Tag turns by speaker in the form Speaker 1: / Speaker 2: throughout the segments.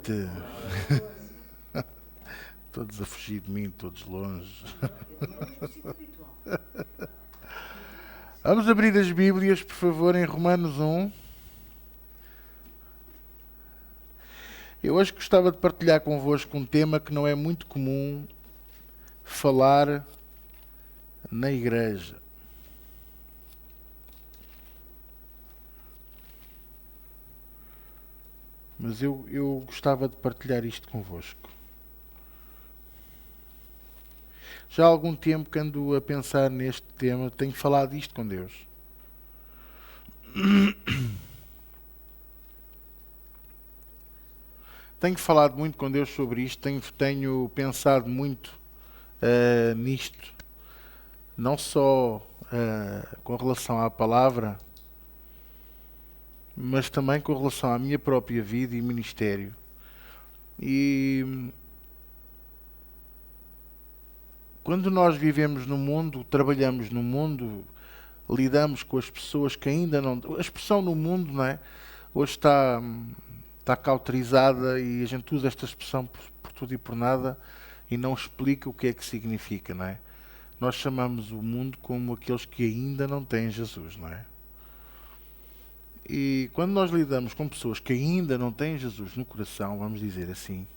Speaker 1: noite. Todos a fugir de mim, todos longe. Vamos abrir as Bíblias, por favor, em Romanos 1. Eu hoje gostava de partilhar convosco um tema que não é muito comum falar na igreja. Mas eu gostava de partilhar isto convosco. Já há algum tempo que ando a pensar neste tema, tenho falado isto com Deus. Tenho falado muito com Deus sobre isto, tenho pensado muito nisto, não só com relação à palavra, mas também com relação à minha própria vida e ministério. E quando nós vivemos no mundo, trabalhamos no mundo, lidamos com as pessoas que ainda não... A expressão no mundo, não é? Hoje está cauterizada e a gente usa esta expressão por tudo e por nada e não explica o que é que significa, não é? Nós chamamos o mundo como aqueles que ainda não têm Jesus, não é? E quando nós lidamos com pessoas que ainda não têm Jesus no coração, vamos dizer assim,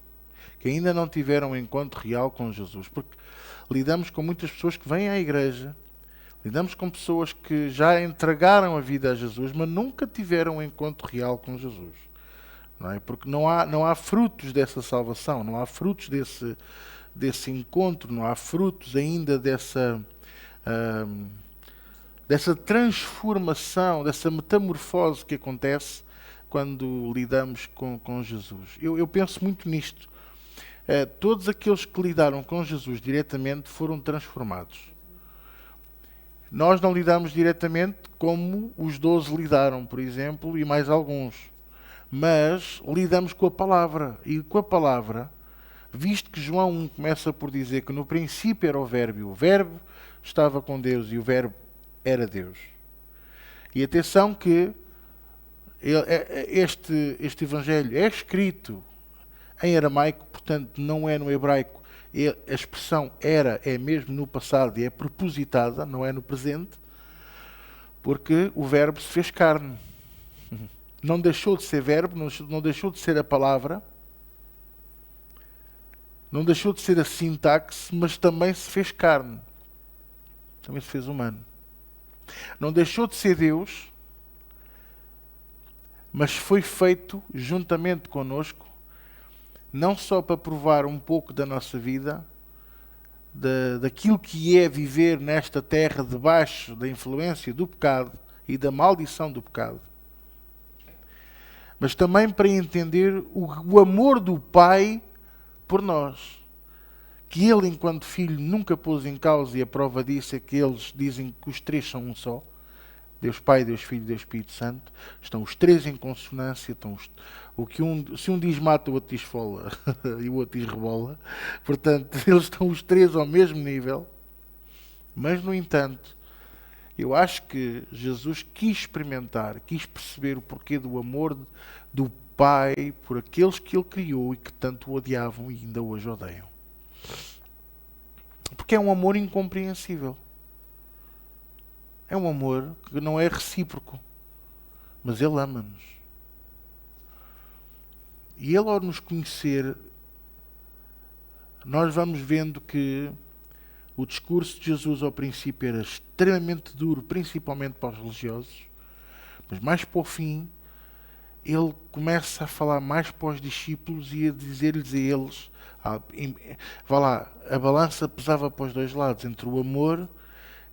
Speaker 1: que ainda não tiveram um encontro real com Jesus, porque lidamos com muitas pessoas que vêm à igreja, lidamos com pessoas que já entregaram a vida a Jesus, mas nunca tiveram um encontro real com Jesus. Não é? Porque não há frutos dessa salvação, não há frutos desse encontro, não há frutos ainda dessa transformação, dessa metamorfose que acontece quando lidamos com Jesus. Eu penso muito nisto. Todos aqueles que lidaram com Jesus diretamente foram transformados. Nós não lidamos diretamente como os 12 lidaram, por exemplo, e mais alguns. Mas lidamos com a palavra. E com a palavra, visto que João 1 começa por dizer que no princípio era o Verbo estava com Deus e o Verbo era Deus. E atenção que este Evangelho é escrito em aramaico, portanto não é no hebraico. A expressão era é mesmo no passado e é propositada, não é no presente, porque o Verbo se fez carne. Não deixou de ser verbo, não deixou de ser a palavra, não deixou de ser a sintaxe, mas também se fez carne. Também se fez humano. Não deixou de ser Deus, mas foi feito juntamente connosco, não só para provar um pouco da nossa vida, daquilo que é viver nesta terra debaixo da influência do pecado e da maldição do pecado, mas também para entender o amor do Pai por nós. Que Ele, enquanto Filho, nunca pôs em causa, e a prova disso é que eles dizem que os três são um só. Deus Pai, Deus Filho e Deus Espírito Santo. Estão os três em consonância. Se um diz mata, o outro diz fola e o outro diz rebola. Portanto, eles estão os três ao mesmo nível. Mas, no entanto, eu acho que Jesus quis experimentar, quis perceber o porquê do amor do Pai por aqueles que Ele criou e que tanto o odiavam e ainda hoje odeiam. Porque é um amor incompreensível. É um amor que não é recíproco. Mas Ele ama-nos. E Ele, ao nos conhecer, nós vamos vendo que o discurso de Jesus ao princípio era extremamente duro, principalmente para os religiosos, mas mais para o fim, ele começa a falar mais para os discípulos e a dizer-lhes a eles, vá lá, a balança pesava para os dois lados, entre o amor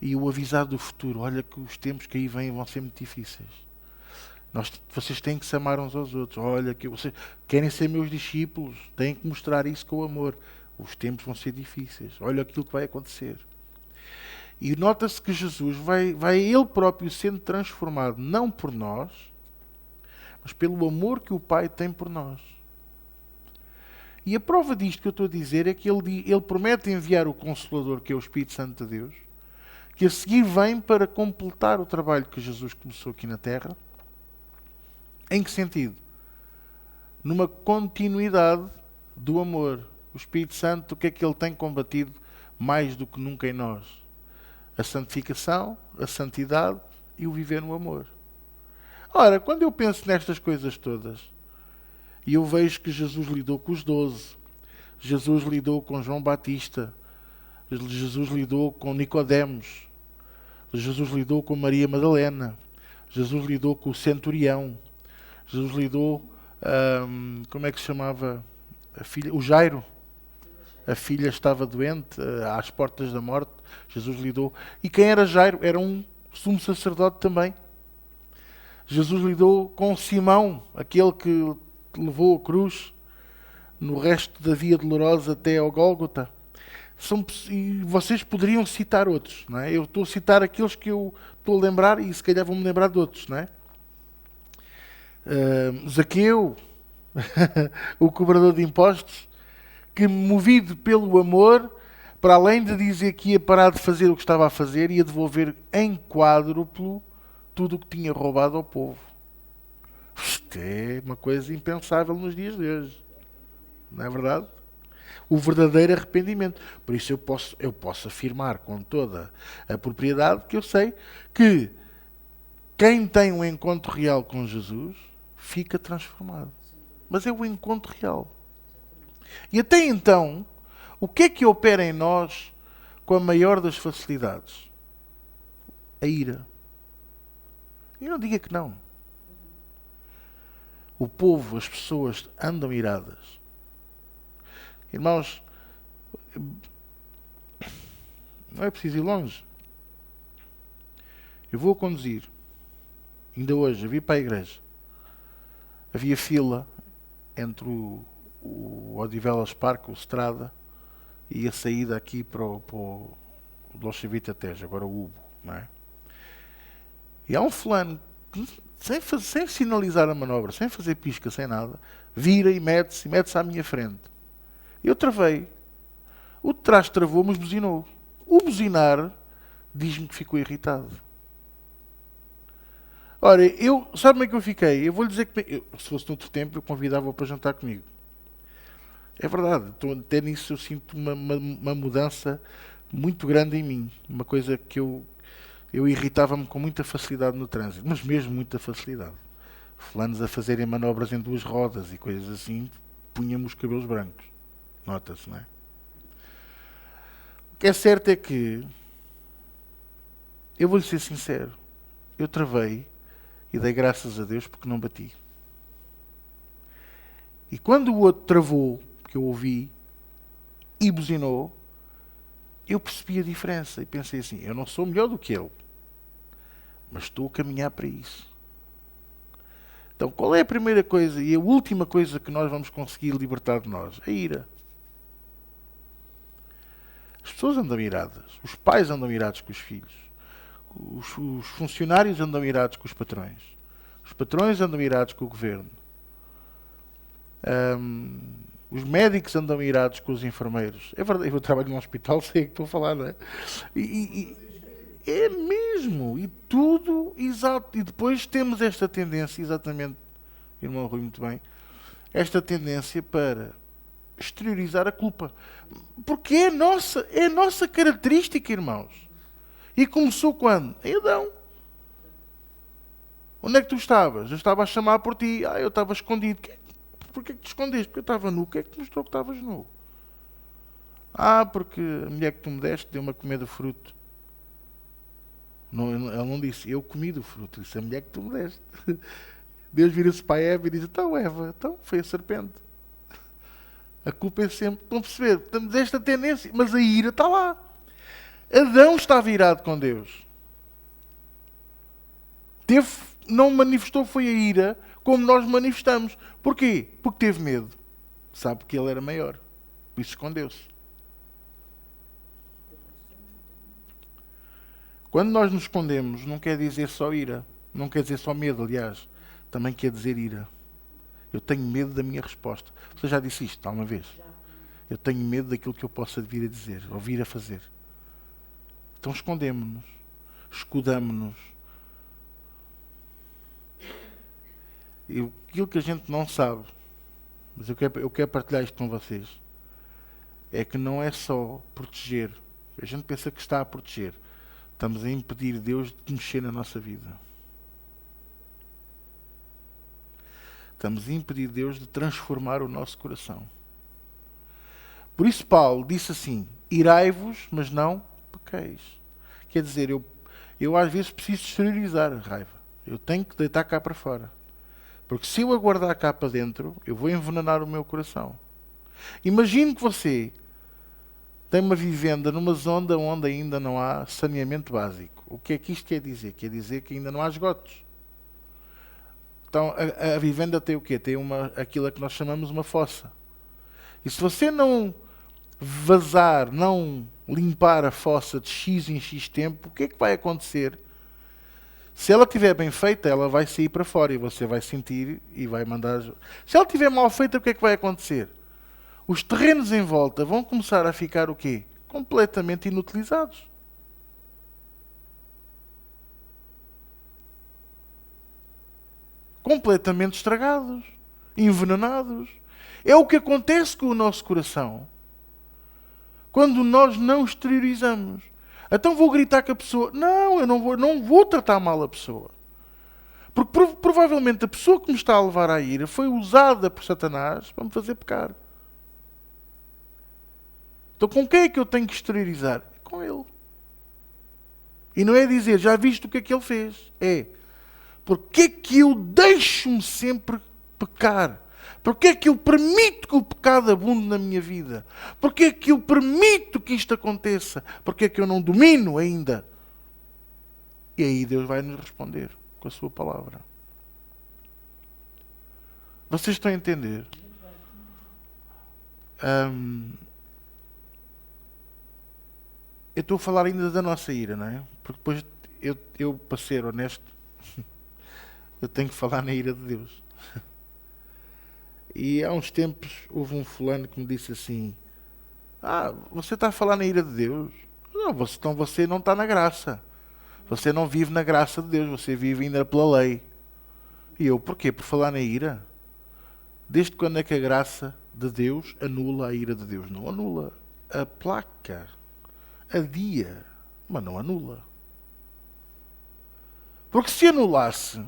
Speaker 1: e o avisar do futuro. Olha que os tempos que aí vêm vão ser muito difíceis. Vocês têm que se amar uns aos outros. Olha que vocês querem ser meus discípulos, têm que mostrar isso com o amor. Os tempos vão ser difíceis. Olha aquilo que vai acontecer. E nota-se que Jesus vai ele próprio sendo transformado, não por nós, mas pelo amor que o Pai tem por nós. E a prova disto que eu estou a dizer é que ele promete enviar o Consolador, que é o Espírito Santo de Deus, que a seguir vem para completar o trabalho que Jesus começou aqui na Terra. Em que sentido? numa continuidade do amor. O Espírito Santo, o que é que ele tem combatido mais do que nunca em nós? A santificação, a santidade e o viver no amor. Ora, quando eu penso nestas coisas todas, e eu vejo que Jesus lidou com os 12, Jesus lidou com João Batista, Jesus lidou com Nicodemos, Jesus lidou com Maria Madalena, Jesus lidou com o centurião, Jesus lidou, como é que se chamava a filha? O Jairo. A filha estava doente, às portas da morte. Jesus lidou. E quem era Jairo? Era um sumo sacerdote também. Jesus lidou com Simão, aquele que levou a cruz no resto da Via Dolorosa até ao Gólgota. E vocês poderiam citar outros, não é? Eu estou a citar aqueles que eu estou a lembrar e se calhar vou-me lembrar de outros, não é? Zaqueu, o cobrador de impostos, que, movido pelo amor, para além de dizer que ia parar de fazer o que estava a fazer, ia devolver em quádruplo tudo o que tinha roubado ao povo. Isto é uma coisa impensável nos dias de hoje. Não é verdade? O verdadeiro arrependimento. Por isso eu posso afirmar com toda a propriedade que eu sei que quem tem um encontro real com Jesus fica transformado. Mas é o encontro real. E até então, o que é que opera em nós com a maior das facilidades? A ira. E não diga que não. O povo, as pessoas andam iradas. Irmãos, não é preciso ir longe. Eu vou conduzir. Ainda hoje, eu vim para a igreja. Havia fila entre o Odivelas Parque, o Strada, e a saída aqui para o Dolce Vita Tejo, agora o Ubo, não é? E há um fulano que, sem sinalizar a manobra, sem fazer pisca, sem nada, vira e mete-se à minha frente. Eu travei. O de trás travou, mas buzinou. O buzinar diz-me que ficou irritado. Ora, sabe como é que eu fiquei? Eu vou-lhe dizer que, se fosse noutro tempo, eu convidava-o para jantar comigo. É verdade, até nisso eu sinto uma mudança muito grande em mim. Uma coisa que eu irritava-me com muita facilidade no trânsito, mas mesmo muita facilidade. Fulanos a fazerem manobras em 2 rodas e coisas assim, punha-me os cabelos brancos. Nota-se, não é? O que é certo é que, eu vou-lhe ser sincero, eu travei e dei graças a Deus porque não bati. E quando o outro travou, que eu ouvi, e buzinou, eu percebi a diferença e pensei assim, eu não sou melhor do que ele, mas estou a caminhar para isso. Então, qual é a primeira coisa e a última coisa que nós vamos conseguir libertar de nós? A ira. As pessoas andam iradas, os pais andam irados com os filhos, os funcionários andam irados com os patrões, os patrões andam irados com o governo, os médicos andam irados com os enfermeiros. É verdade, eu trabalho num hospital, sei o que estou a falar, não é? É mesmo, e tudo, exato. E depois temos esta tendência, exatamente, irmão Rui, muito bem, esta tendência para exteriorizar a culpa. Porque é a nossa característica, irmãos. E começou quando? Em Adão. Onde é que tu estavas? Eu estava a chamar por ti. Eu estava escondido. Porquê que te escondeste? Porque eu estava nu. O que é que te mostrou que estavas nu? Porque a mulher que tu me deste deu-me a comer do fruto. Não, ela não disse, eu comi do fruto. Disse, a mulher que tu me deste. Deus vira-se para Eva e diz, então Eva, foi a serpente. A culpa é sempre, estão a perceber? Temos esta tendência, mas a ira está lá. Adão estava irado com Deus. Não manifestou foi a ira como nós manifestamos. Porquê? Porque teve medo. Sabe que ele era maior. Por isso escondeu-se. Quando nós nos escondemos, não quer dizer só ira. Não quer dizer só medo, aliás. Também quer dizer ira. Eu tenho medo da minha resposta. Você já disse isto alguma vez? Eu tenho medo daquilo que eu possa vir a dizer, ou vir a fazer. Então escondemos-nos. Escudamos-nos. E aquilo que a gente não sabe mas eu quero partilhar isto com vocês. É que não é só proteger. A gente pensa que está a proteger. Estamos a impedir Deus de mexer na nossa vida. Estamos a impedir Deus de transformar o nosso coração. Por isso Paulo disse assim: irai-vos, mas não pequeis. Quer dizer, eu às vezes preciso exteriorizar a raiva. Eu tenho que deitar cá para fora. Porque se eu aguardar cá para dentro, eu vou envenenar o meu coração. Imagine que você tem uma vivenda numa zona onde ainda não há saneamento básico. O que é que isto quer dizer? Quer dizer que ainda não há esgotos. Então a vivenda tem o quê? Tem aquilo que nós chamamos uma fossa. E se você não vazar, não limpar a fossa de X em X tempo, o que é que vai acontecer? Se ela estiver bem feita, ela vai sair para fora e você vai sentir e vai mandar... Se ela estiver mal feita, o que é que vai acontecer? Os terrenos em volta vão começar a ficar o quê? Completamente inutilizados. Completamente estragados. Envenenados. É o que acontece com o nosso coração quando nós não exteriorizamos. Então vou gritar com a pessoa. Não, eu não vou tratar mal a pessoa. Porque provavelmente a pessoa que me está a levar à ira foi usada por Satanás para me fazer pecar. Então com quem é que eu tenho que exteriorizar? Com ele. E não é dizer, já viste o que é que ele fez. É, porque é que eu deixo-me sempre pecar? Porque é que eu permito que o pecado abunde na minha vida? Porque é que eu permito que isto aconteça? Porque é que eu não domino ainda? E aí Deus vai nos responder com a sua palavra. Vocês estão a entender? Eu estou a falar ainda da nossa ira, não é? Porque depois, eu para ser honesto, eu tenho que falar na ira de Deus. E há uns tempos houve um fulano que me disse assim: você está a falar na ira de Deus? Não, então você não está na graça. Você não vive na graça de Deus, você vive ainda pela lei. E eu, porquê? Por falar na ira? Desde quando é que a graça de Deus anula a ira de Deus? Não anula. Aplaca. Adia. Mas não anula. Porque se anulasse,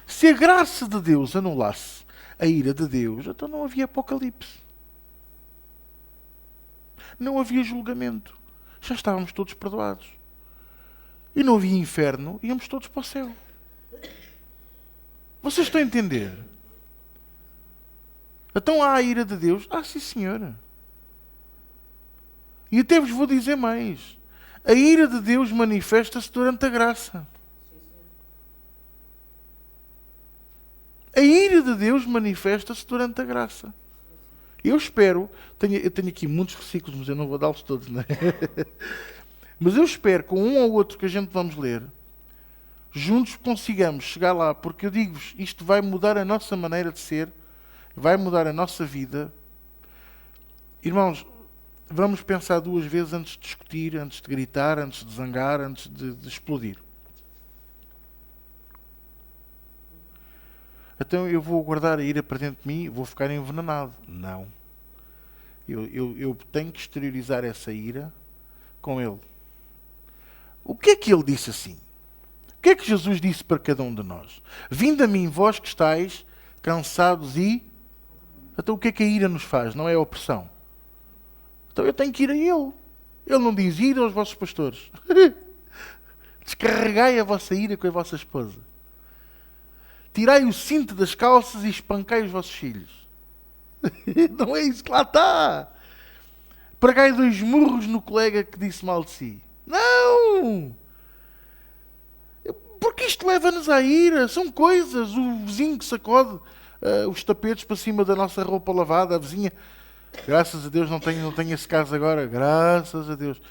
Speaker 1: se a graça de Deus anulasse a ira de Deus, então não havia apocalipse. Não havia julgamento. Já estávamos todos perdoados. E não havia inferno, íamos todos para o céu. Vocês estão a entender? Então há a ira de Deus? Sim, senhora. E até vos vou dizer mais. A ira de Deus manifesta-se durante a graça. A ira de Deus manifesta-se durante a graça. Eu espero, eu tenho aqui muitos versículos, mas eu não vou dá-los todos, não é? Mas eu espero, com um ou outro que a gente vamos ler, juntos consigamos chegar lá, porque eu digo-vos, isto vai mudar a nossa maneira de ser, vai mudar a nossa vida. Irmãos, vamos pensar duas vezes antes de discutir, antes de gritar, antes de zangar, antes de explodir. Então eu vou guardar a ira para dentro de mim e vou ficar envenenado. Não. Eu tenho que exteriorizar essa ira com Ele. O que é que Ele disse assim? O que é que Jesus disse para cada um de nós? Vinde a mim, vós que estáis cansados e... Então o que é que a ira nos faz? Não é a opressão. Então eu tenho que ir a Ele. Ele não diz, ir aos vossos pastores. Descarregai a vossa ira com a vossa esposa. Tirai o cinto das calças e espancai os vossos filhos. Não é isso que lá está. Pregai 2 murros no colega que disse mal de si. Não! Porque isto leva-nos à ira. São coisas. O vizinho que sacode os tapetes para cima da nossa roupa lavada. A vizinha... Graças a Deus não tenho esse caso agora. Graças a Deus.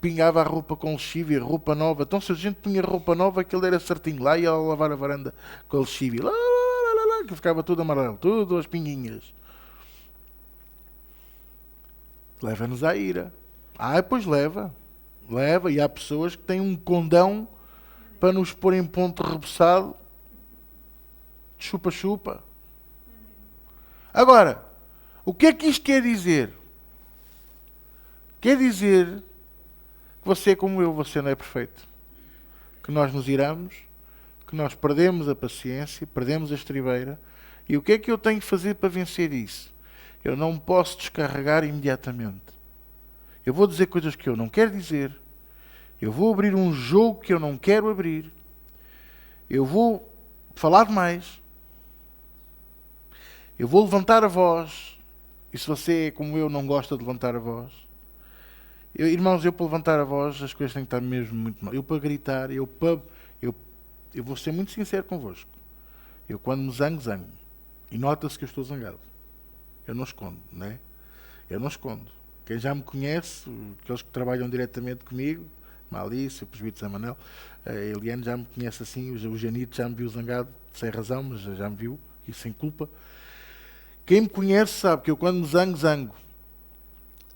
Speaker 1: Pingava a roupa com lexívia, roupa nova. Então se a gente punha roupa nova, aquilo era certinho. Lá ia lavar a varanda com lexívia. Que ficava tudo amarelo. Tudo as pinguinhas. Leva-nos à ira. Pois leva. Leva. E há pessoas que têm um condão para nos pôr em ponto rebuçado. Chupa-chupa. Agora... O que é que isto quer dizer? Quer dizer que você é como eu, você não é perfeito. Que nós nos iramos, que nós perdemos a paciência, perdemos a estribeira. E o que é que eu tenho que fazer para vencer isso? Eu não posso descarregar imediatamente. Eu vou dizer coisas que eu não quero dizer. Eu vou abrir um jogo que eu não quero abrir. Eu vou falar demais. Eu vou levantar a voz. E se você, como eu, não gosta de levantar a voz, irmãos, eu para levantar a voz, as coisas têm que estar mesmo muito mal. Eu para gritar, eu vou ser muito sincero convosco. Eu quando me zango, zango. E nota-se que eu estou zangado. Eu não escondo, não é? Eu não escondo. Quem já me conhece, aqueles que trabalham diretamente comigo, Malícia, o presbítero Zé Manel, a Eliane já me conhece assim, o Janito já me viu zangado, sem razão, mas já me viu, e sem culpa. Quem me conhece sabe que eu quando me zango, zango.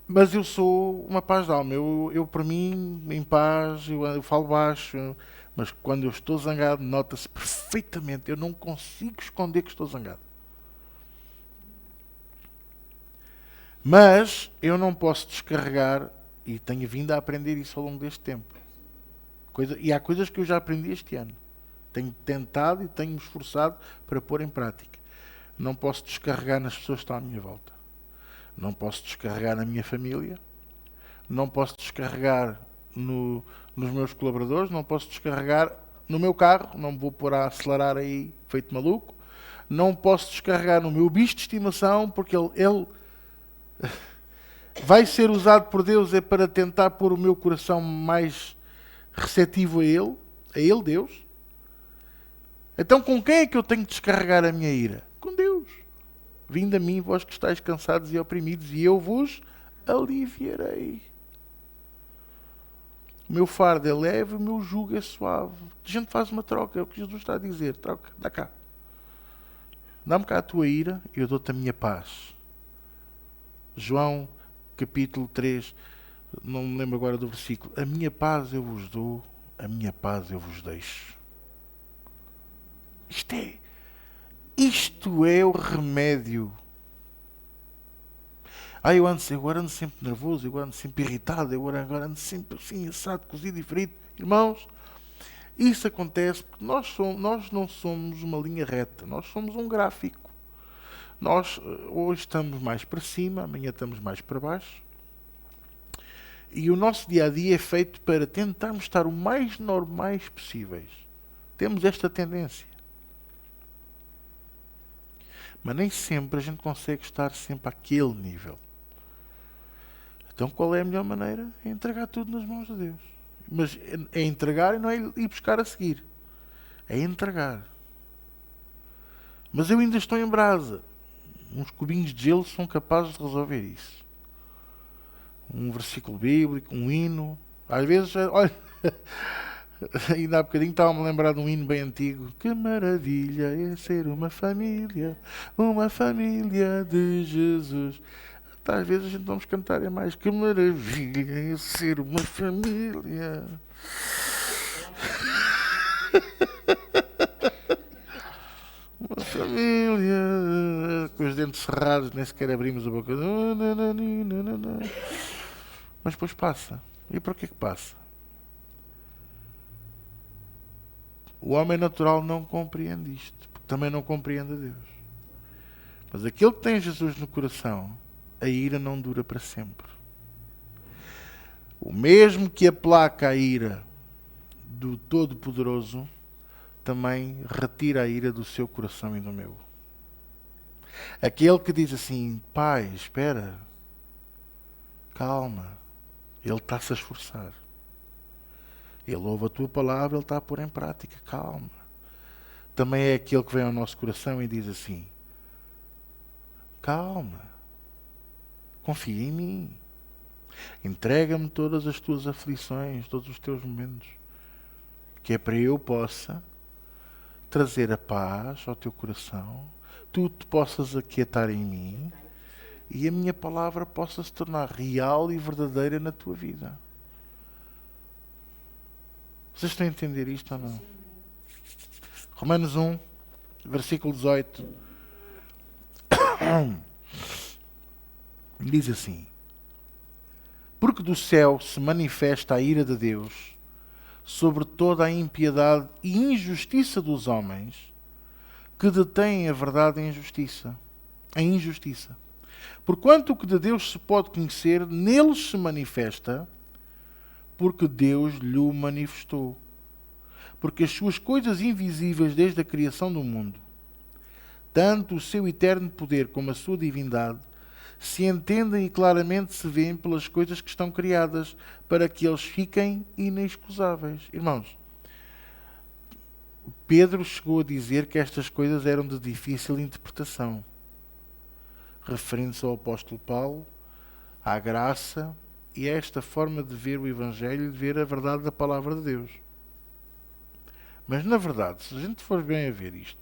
Speaker 1: Mas eu sou uma paz de alma. Eu para mim, em paz, eu falo baixo, mas quando eu estou zangado, nota-se perfeitamente. Eu não consigo esconder que estou zangado. Mas eu não posso descarregar, e tenho vindo a aprender isso ao longo deste tempo. E há coisas que eu já aprendi este ano. Tenho tentado e tenho me esforçado para pôr em prática. Não posso descarregar nas pessoas que estão à minha volta. Não posso descarregar na minha família. Não posso descarregar nos meus colaboradores. Não posso descarregar no meu carro. Não me vou pôr a acelerar aí feito maluco. Não posso descarregar no meu bicho de estimação, porque ele vai ser usado por Deus é para tentar pôr o meu coração mais receptivo a Ele, Deus. Então com quem é que eu tenho que descarregar a minha ira? Com Deus. Vinde a mim, vós que estáis cansados e oprimidos, e eu vos aliviarei. O meu fardo é leve, o meu jugo é suave. A gente faz uma troca, é o que Jesus está a dizer. Troca, dá cá. Dá-me cá a tua ira e eu dou-te a minha paz. João, capítulo 3, não me lembro agora do versículo. A minha paz eu vos dou, a minha paz eu vos deixo. Isto é o remédio. Eu agora ando sempre nervoso, eu ando sempre irritado, eu agora ando sempre assim, assado, cozido e frito. Irmãos, isso acontece porque nós não somos uma linha reta, nós somos um gráfico. Nós hoje estamos mais para cima, amanhã estamos mais para baixo. E o nosso dia-a-dia é feito para tentarmos estar o mais normais possíveis. Temos esta tendência. Mas nem sempre a gente consegue estar sempre àquele nível. Então qual é a melhor maneira? É entregar tudo nas mãos de Deus. Mas é entregar e não é ir buscar a seguir. É entregar. Mas eu ainda estou em brasa. Uns cubinhos de gelo são capazes de resolver isso. Um versículo bíblico, um hino. Às vezes, olha, ainda há bocadinho estava-me a lembrar de um hino bem antigo. Que maravilha é ser uma família de Jesus. Às vezes a gente vamos cantar é mais. Que maravilha é ser uma família. Uma família com os dentes cerrados, nem sequer abrimos a boca. Mas depois passa. E por que passa? O homem natural não compreende isto, porque também não compreende a Deus. Mas aquele que tem Jesus no coração, a ira não dura para sempre. O mesmo que aplaca a ira do Todo-Poderoso, também retira a ira do seu coração e do meu. Aquele que diz assim, Pai, espera, calma, ele está-se a esforçar. Ele ouve a tua palavra, ele está a pôr em prática, calma. Também é aquele que vem ao nosso coração e diz assim, calma, confia em mim, entrega-me todas as tuas aflições, todos os teus momentos, que é para eu possa trazer a paz ao teu coração, tu te possas aquietar em mim e a minha palavra possa se tornar real e verdadeira na tua vida. Vocês estão a entender isto ou não? Romanos 1, versículo 18. Diz assim: porque do céu se manifesta a ira de Deus sobre toda a impiedade e injustiça dos homens que detêm a verdade em justiça. A injustiça. Porquanto o que de Deus se pode conhecer, neles se manifesta, porque Deus lhe o manifestou. Porque as suas coisas invisíveis desde a criação do mundo, tanto o seu eterno poder como a sua divindade, se entendem e claramente se veem pelas coisas que estão criadas, para que eles fiquem inexcusáveis. Irmãos, Pedro chegou a dizer que estas coisas eram de difícil interpretação, referindo-se ao apóstolo Paulo, à graça e a esta forma de ver o Evangelho e de ver a verdade da palavra de Deus. Mas, na verdade, se a gente for bem a ver isto,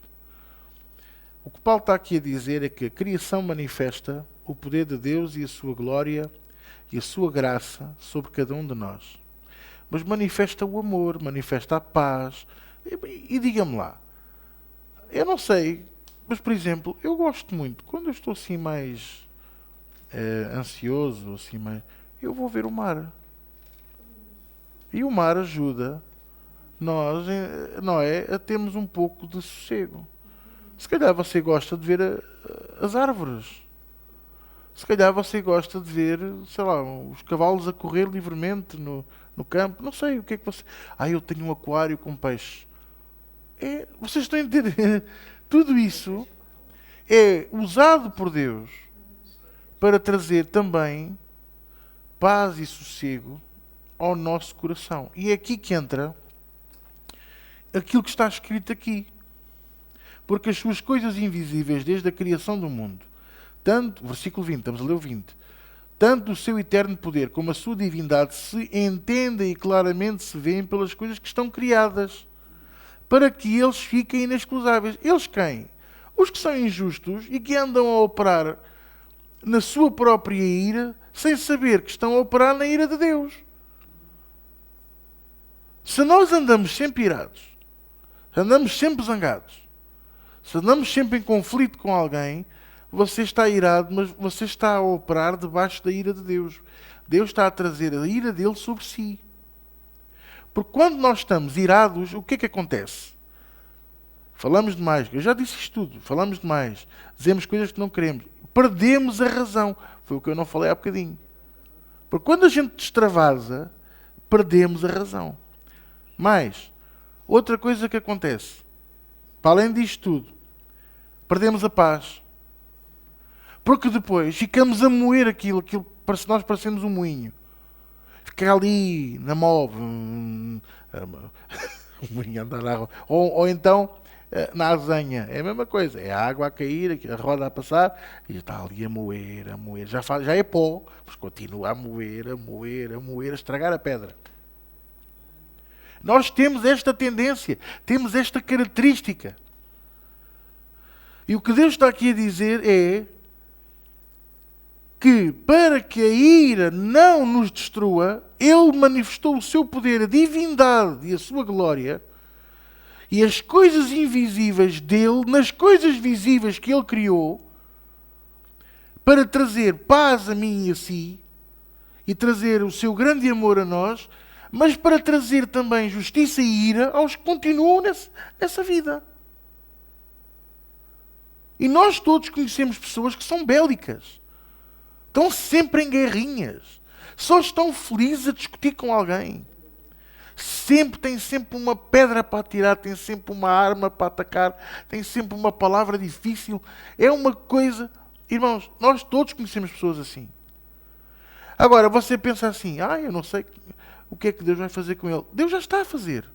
Speaker 1: o que Paulo está aqui a dizer é que a criação manifesta o poder de Deus e a sua glória e a sua graça sobre cada um de nós. Mas manifesta o amor, manifesta a paz. E diga-me lá, eu não sei, mas, por exemplo, eu gosto muito, quando eu estou assim mais ansioso, assim mais, eu vou ver o mar. E o mar ajuda nós, não é, a termos um pouco de sossego. Se calhar você gosta de ver as árvores. Se calhar você gosta de ver, sei lá, os cavalos a correr livremente no campo. Não sei, o que é que você... eu tenho um aquário com peixes. Vocês estão a entender? Tudo isso é usado por Deus para trazer também paz e sossego ao nosso coração. E é aqui que entra aquilo que está escrito aqui. Porque as suas coisas invisíveis desde a criação do mundo, tanto, versículo 20, estamos a ler o 20, tanto o seu eterno poder como a sua divindade se entendem e claramente se veem pelas coisas que estão criadas, para que eles fiquem inexcusáveis. Eles quem? Os que são injustos e que andam a operar na sua própria ira, sem saber que estão a operar na ira de Deus. Se nós andamos sempre irados, andamos sempre zangados, se andamos sempre em conflito com alguém, você está irado, mas você está a operar debaixo da ira de Deus. Deus está a trazer a ira dele sobre si. Porque quando nós estamos irados, o que é que acontece? Falamos demais. Eu já disse isto tudo. Falamos demais. Dizemos coisas que não queremos. Perdemos a razão. Foi o que eu não falei há bocadinho. Porque quando a gente extravasa, perdemos a razão. Mas, outra coisa que acontece, para além disto tudo, perdemos a paz. Porque depois ficamos a moer aquilo nós parecemos um moinho. Ficar ali na move. O moinho andar na água. Ou então na azenha. É a mesma coisa. É a água a cair, a roda a passar e está ali a moer, a moer. Já é pó, mas continua a moer, a moer, a moer, a estragar a pedra. Nós temos esta tendência, temos esta característica. E o que Deus está aqui a dizer é que, para que a ira não nos destrua, Ele manifestou o seu poder, a divindade e a sua glória, e as coisas invisíveis dele, nas coisas visíveis que Ele criou, para trazer paz a mim e a si, e trazer o seu grande amor a nós, mas para trazer também justiça e ira aos que continuam nessa vida. E nós todos conhecemos pessoas que são bélicas. Estão sempre em guerrinhas. Só estão felizes a discutir com alguém. Têm sempre uma pedra para atirar, têm sempre uma arma para atacar, têm sempre uma palavra difícil. É uma coisa... Irmãos, nós todos conhecemos pessoas assim. Agora, você pensa assim, eu não sei o que é que Deus vai fazer com ele. Deus já está a fazer.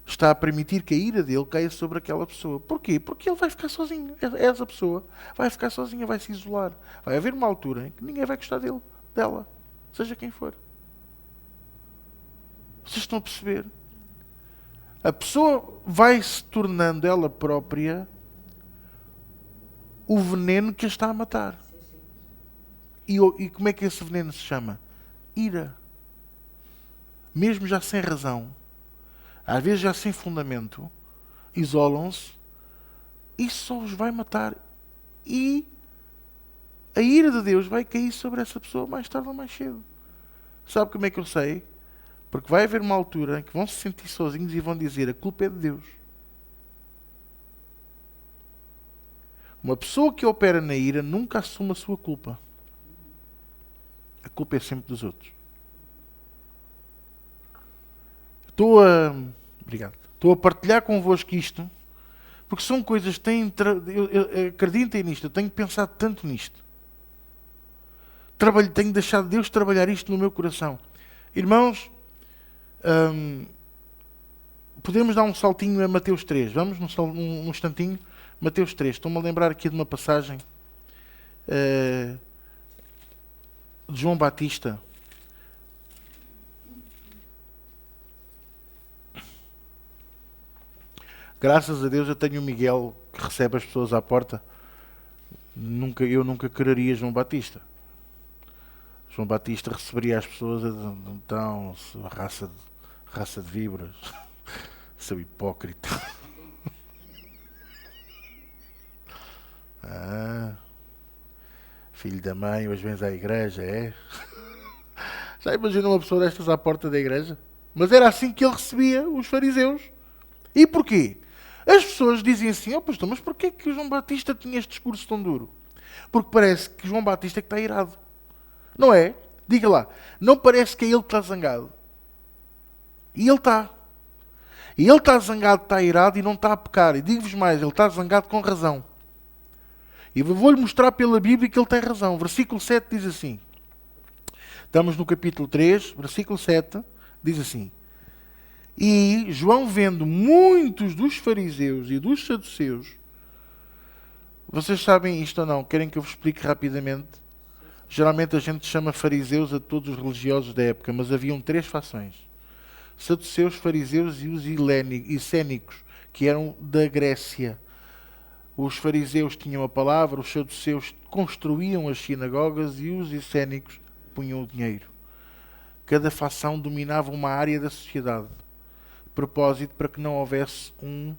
Speaker 1: Está a permitir que a ira dele caia sobre aquela pessoa. Porquê? Porque ele vai ficar sozinho. Essa pessoa vai ficar sozinha, vai se isolar. Vai haver uma altura em que ninguém vai gostar dela, seja quem for. Vocês estão a perceber? A pessoa vai se tornando ela própria o veneno que a está a matar. E como é que esse veneno se chama? Ira. Mesmo já sem razão, às vezes já sem fundamento, isolam-se e só os vai matar. E a ira de Deus vai cair sobre essa pessoa mais tarde ou mais cedo. Sabe como é que eu sei? Porque vai haver uma altura em que vão se sentir sozinhos e vão dizer: a culpa é de Deus. Uma pessoa que opera na ira nunca assume a sua culpa. A culpa é sempre dos outros. Obrigado. Estou a partilhar convosco isto, porque são coisas que têm... Acreditem nisto, eu tenho pensado tanto nisto. Tenho deixado Deus trabalhar isto no meu coração. Irmãos, podemos dar um saltinho a Mateus 3. Vamos um instantinho. Mateus 3. Estou-me a lembrar aqui de uma passagem de João Batista. Graças a Deus eu tenho o Miguel que recebe as pessoas à porta. Eu nunca quereria João Batista. João Batista receberia as pessoas então, raça de víboras, seu hipócrita. Filho da mãe, hoje vens à igreja, é? Já imaginou uma pessoa destas à porta da igreja? Mas era assim que ele recebia os fariseus. E porquê? As pessoas dizem assim: oh pastor, mas porquê que o João Batista tinha este discurso tão duro? Porque parece que João Batista é que está irado. Não é? Diga lá. Não parece que é ele que está zangado? E ele está. E ele está zangado, está irado e não está a pecar. E digo-vos mais, ele está zangado com razão. E vou-lhe mostrar pela Bíblia que ele tem razão. Versículo 7 diz assim. Estamos no capítulo 3, versículo 7, diz assim: e João, vendo muitos dos fariseus e dos saduceus... Vocês sabem isto ou não? Querem que eu vos explique rapidamente? Geralmente a gente chama fariseus a todos os religiosos da época, mas haviam 3 fações: saduceus, fariseus e os essénicos, que eram da Grécia. Os fariseus tinham a palavra, os saduceus construíam as sinagogas e os essénicos punham o dinheiro. Cada facção dominava uma área da sociedade. Propósito para que não houvesse um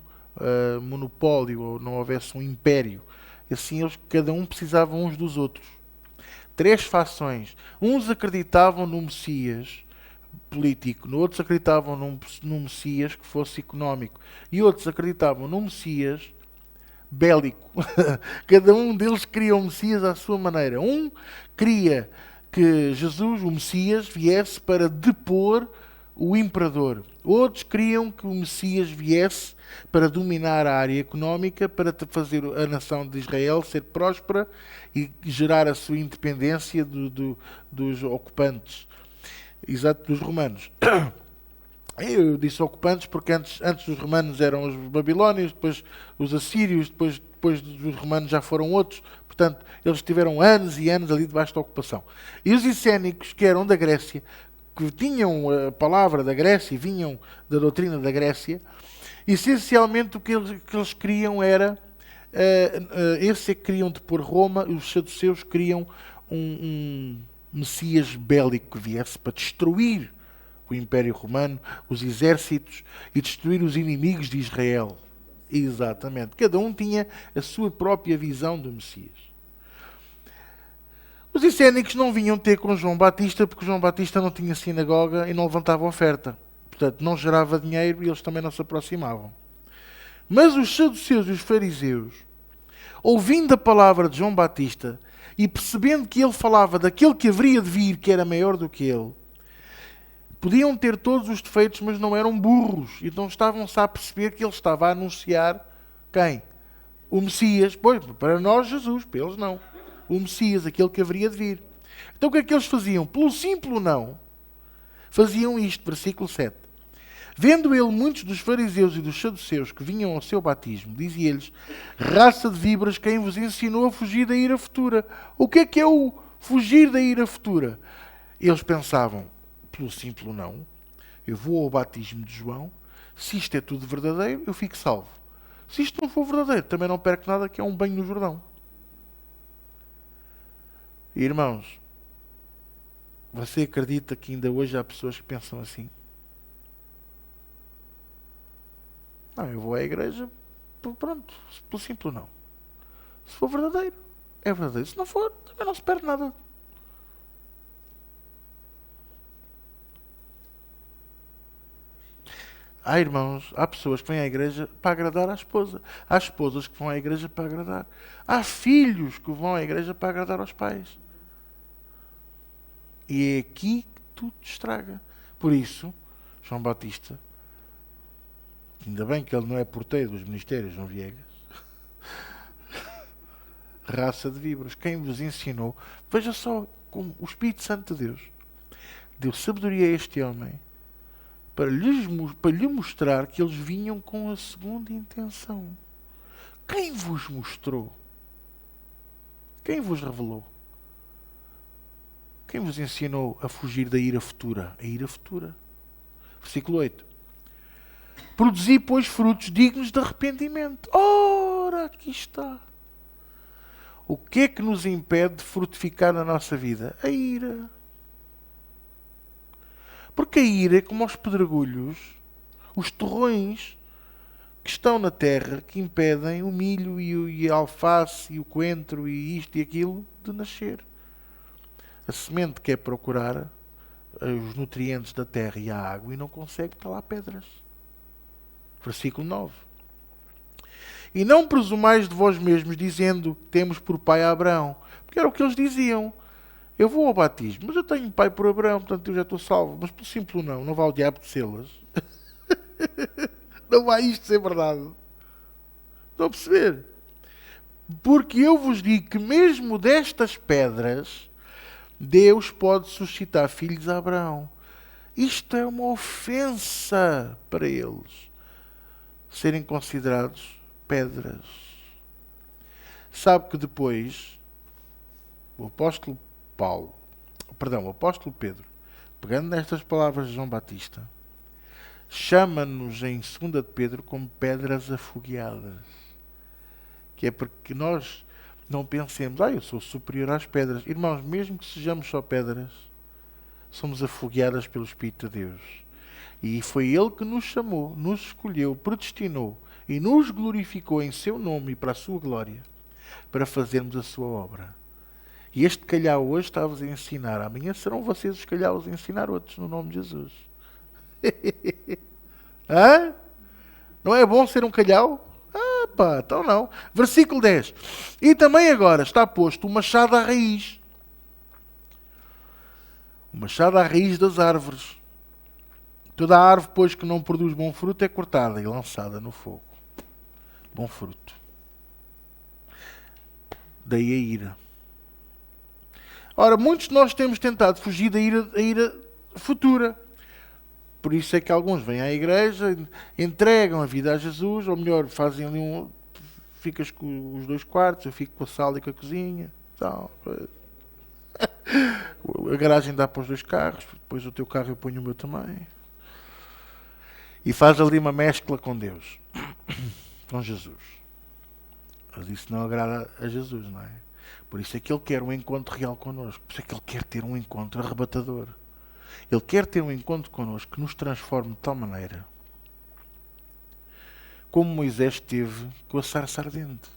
Speaker 1: monopólio ou não houvesse um império. Assim, cada um precisava uns dos outros. 3 fações. Uns acreditavam no Messias político, outros acreditavam num Messias que fosse económico e outros acreditavam num Messias bélico. Cada um deles queria um Messias à sua maneira. Um queria que Jesus, o Messias, viesse para depor o imperador. Outros queriam que o Messias viesse para dominar a área económica, para fazer a nação de Israel ser próspera e gerar a sua independência dos ocupantes, exato, dos romanos. Eu disse ocupantes porque antes dos romanos eram os babilónios, depois os assírios, depois dos romanos já foram outros. Portanto, eles tiveram anos e anos ali debaixo da ocupação. E os essénicos, que eram da Grécia, que tinham a palavra da Grécia e vinham da doutrina da Grécia, essencialmente o que eles queriam era... esses é que queriam depor Roma, e os saduceus queriam um Messias bélico que viesse para destruir o Império Romano, os exércitos e destruir os inimigos de Israel. Exatamente. Cada um tinha a sua própria visão do Messias. Os essénicos não vinham ter com João Batista porque João Batista não tinha sinagoga e não levantava oferta. Portanto, não gerava dinheiro e eles também não se aproximavam. Mas os saduceus e os fariseus, ouvindo a palavra de João Batista e percebendo que ele falava daquele que haveria de vir, que era maior do que ele, podiam ter todos os defeitos, mas não eram burros. Então estavam-se a perceber que ele estava a anunciar quem? O Messias. Pois, para nós Jesus, para eles não. O Messias, aquele que haveria de vir. Então o que é que eles faziam? Pelo simples não, faziam isto, versículo 7. Vendo ele muitos dos fariseus e dos saduceus que vinham ao seu batismo, dizia-lhes: raça de víboras, quem vos ensinou a fugir da ira futura? O que é o fugir da ira futura? Eles pensavam: pelo simples não, eu vou ao batismo de João, se isto é tudo verdadeiro, eu fico salvo. Se isto não for verdadeiro, também não perco nada, que é um banho no Jordão. Irmãos, você acredita que ainda hoje há pessoas que pensam assim? Não, eu vou à igreja, pronto, pelo simples não. Se for verdadeiro. é verdadeiro. Se não for, também não se perde nada. Há irmãos, há pessoas que vêm à igreja para agradar à esposa. Há esposas que vão à igreja para agradar. Há filhos que vão à igreja para agradar aos pais. E é aqui que tudo estraga. Por isso, João Batista, ainda bem que ele não é porteiro dos ministérios, João Viegas, raça de víboras, quem vos ensinou, veja só como o Espírito Santo de Deus deu sabedoria a este homem para lhe mostrar que eles vinham com a segunda intenção. Quem vos mostrou? Quem vos revelou? Quem vos ensinou a fugir da ira futura? A ira futura. Versículo 8. Produzi, pois, frutos dignos de arrependimento. Ora, aqui está. O que é que nos impede de frutificar na nossa vida? A ira. Porque a ira é como os pedregulhos, os torrões que estão na terra que impedem o milho e a alface e o coentro e isto e aquilo de nascer. A semente quer procurar os nutrientes da terra e a água e não consegue, está lá pedras. Versículo 9. E não presumais de vós mesmos, dizendo, temos por pai Abraão. Porque era o que eles diziam. Eu vou ao batismo, mas eu tenho pai por Abraão, portanto eu já estou salvo. Mas pelo simples não vai ao diabo de selas. Não vai isto ser verdade. Estão a perceber? Porque eu vos digo que mesmo destas pedras, Deus pode suscitar filhos a Abraão. Isto é uma ofensa para eles. Serem considerados pedras. Sabe que depois o apóstolo Pedro, pegando nestas palavras de João Batista, chama-nos em 2 de Pedro como pedras afogueadas. Que é porque nós não pensemos, eu sou superior às pedras. Irmãos, mesmo que sejamos só pedras, somos afogueadas pelo Espírito de Deus. E foi Ele que nos chamou, nos escolheu, predestinou e nos glorificou em seu nome e para a sua glória, para fazermos a sua obra. E este calhau hoje está-vos a ensinar. Amanhã serão vocês os calhaus a ensinar outros, no nome de Jesus. Hã? Não é bom ser um calhau? Então não. Versículo 10. E também agora está posto o machado à raiz. O machado à raiz das árvores. Toda a árvore, pois, que não produz bom fruto é cortada e lançada no fogo. Bom fruto. Daí a ira. Ora, muitos de nós temos tentado fugir da ira futura. Por isso é que alguns vêm à igreja, entregam a vida a Jesus, ou melhor, fazem ali ficas com os 2 quartos, eu fico com a sala e com a cozinha. Então, a garagem dá para os 2 carros, depois o teu carro eu ponho o meu também. E faz ali uma mescla com Deus, com Jesus. Mas isso não agrada a Jesus, não é? Por isso é que Ele quer um encontro real connosco. Por isso é que Ele quer ter um encontro arrebatador. Ele quer ter um encontro connosco que nos transforme de tal maneira como Moisés teve com a sarça ardente.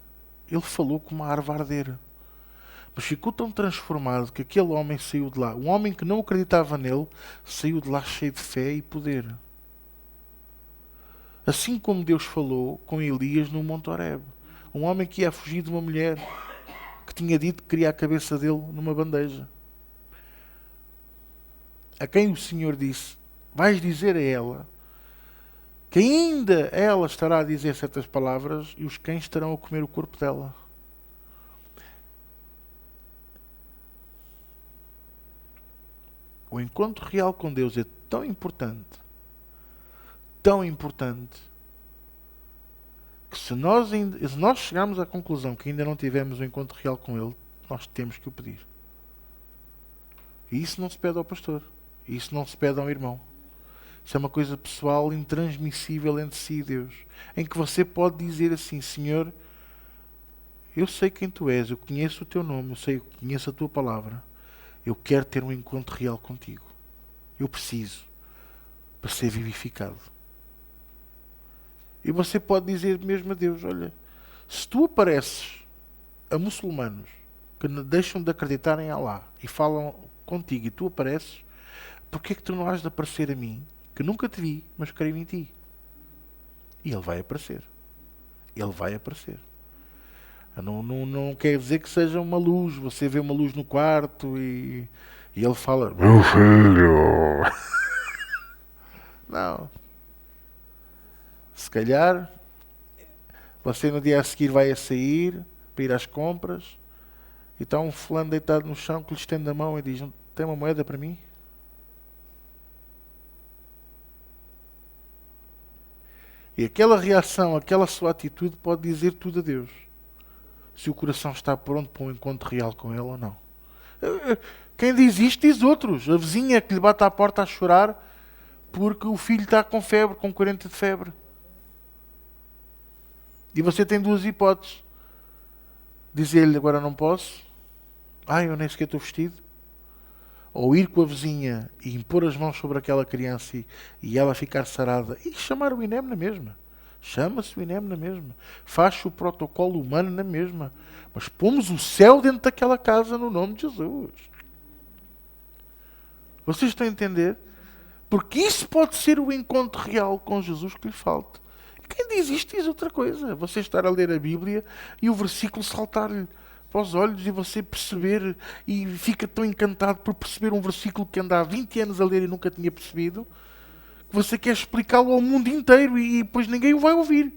Speaker 1: Ele falou com uma árvore a arder. Mas ficou tão transformado que aquele homem saiu de lá. Um homem que não acreditava nele saiu de lá cheio de fé e poder. Assim como Deus falou com Elias no Monte Horebe. Um homem que ia fugir de uma mulher que tinha dito que queria a cabeça dele numa bandeja. A quem o Senhor disse, vais dizer a ela que ainda ela estará a dizer certas palavras e os cães estarão a comer o corpo dela. O encontro real com Deus é tão importante, que se nós chegarmos à conclusão que ainda não tivemos um encontro real com Ele, nós temos que o pedir. E isso não se pede ao pastor. Isso não se pede a um irmão. Isso é uma coisa pessoal, intransmissível entre si e Deus. Em que você pode dizer assim, Senhor, eu sei quem Tu és, eu conheço o Teu nome, eu conheço a Tua palavra. Eu quero ter um encontro real contigo. Eu preciso para ser vivificado. E você pode dizer mesmo a Deus, olha, se Tu apareces a muçulmanos que deixam de acreditar em Allah e falam contigo e tu apareces, porque é que tu não has de aparecer a mim, que nunca te vi, mas creio em ti? E ele vai aparecer. Ele vai aparecer. Não quer dizer que seja uma luz. Você vê uma luz no quarto e ele fala: meu filho. Não. Se calhar você no dia a seguir vai a sair para ir às compras e está um fulano deitado no chão que lhe estende a mão e diz: tem uma moeda para mim? E aquela reação, aquela sua atitude pode dizer tudo a Deus. Se o coração está pronto para um encontro real com Ele ou não. Quem diz isto diz outros. A vizinha que lhe bate à porta a chorar porque o filho está com febre, com 40 de febre. E você tem duas hipóteses. Dizer-lhe: agora não posso. Eu nem sequer estou vestido. Ou ir com a vizinha e impor as mãos sobre aquela criança e ela ficar sarada. E chamar o INEM na mesma. Chama-se o INEM na mesma. Faz-se o protocolo humano na mesma. Mas pomos o céu dentro daquela casa no nome de Jesus. Vocês estão a entender? Porque isso pode ser o encontro real com Jesus que lhe falta. Quem diz isto diz outra coisa. Você estar a ler a Bíblia e o versículo saltar-lhe para os olhos e você perceber e fica tão encantado por perceber um versículo que anda há 20 anos a ler e nunca tinha percebido, que você quer explicá-lo ao mundo inteiro e depois ninguém o vai ouvir.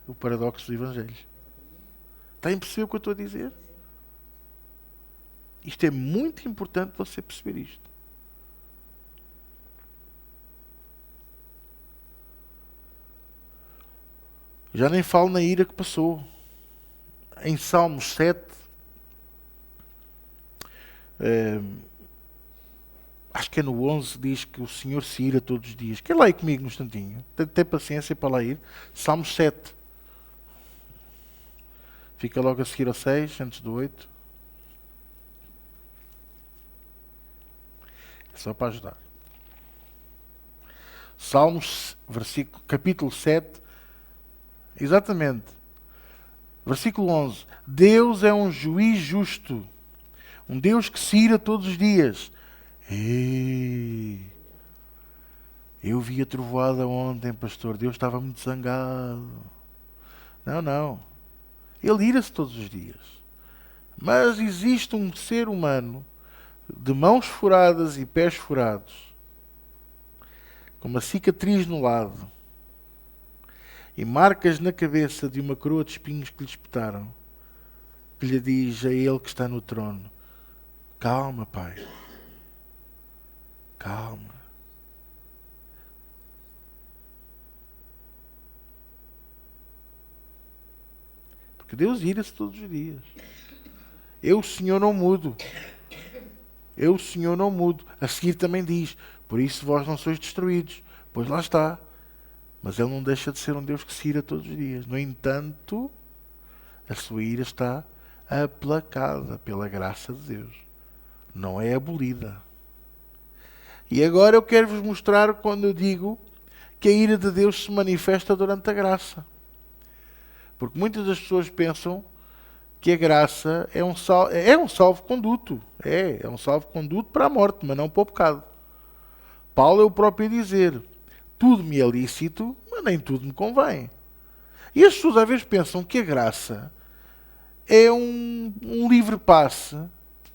Speaker 1: O paradoxo do Evangelho. Está a perceber o que eu estou a dizer? Isto é muito importante você perceber isto. Já nem falo na ira que passou. Em Salmos 7, acho que é no 11, diz que o Senhor se ira todos os dias. Quer lá ir comigo num instantinho? Tem paciência para lá ir. Salmos 7. Fica logo a seguir ao 6, antes do 8. É só para ajudar. Salmos, capítulo 7. Exatamente. Versículo 11. Deus é um juiz justo. Um Deus que se ira todos os dias. Eu vi a trovoada ontem, pastor. Deus estava muito zangado. Não. Ele ira-se todos os dias. Mas existe um ser humano de mãos furadas e pés furados, com uma cicatriz no lado e marcas na cabeça de uma coroa de espinhos que lhe espetaram, que lhe diz a ele que está no trono: calma, pai, calma. Porque Deus ira-se todos os dias. Eu, o Senhor, não mudo. Eu, o Senhor, não mudo. A seguir também diz: por isso vós não sois destruídos. Pois lá está. Mas Ele não deixa de ser um Deus que se ira todos os dias. No entanto, a sua ira está aplacada pela graça de Deus. Não é abolida. E agora eu quero vos mostrar quando eu digo que a ira de Deus se manifesta durante a graça. Porque muitas das pessoas pensam que a graça é um salvo-conduto. É um salvo-conduto para a morte, mas não para o pecado. Paulo é o próprio a dizer: tudo me é lícito, mas nem tudo me convém. E as pessoas às vezes pensam que a graça é um livre passe,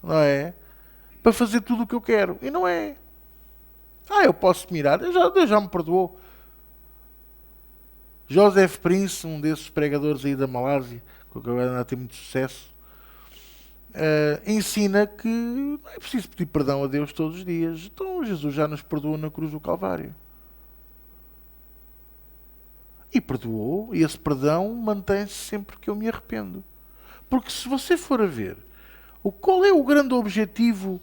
Speaker 1: não é? Para fazer tudo o que eu quero. E não é. Eu posso mirar, Deus já me perdoou. Joseph Prince, um desses pregadores aí da Malásia, que agora anda a ter muito sucesso, ensina que não é preciso pedir perdão a Deus todos os dias. Então Jesus já nos perdoou na cruz do Calvário. E perdoou, e esse perdão mantém-se sempre que eu me arrependo. Porque se você for a ver, qual é o grande objetivo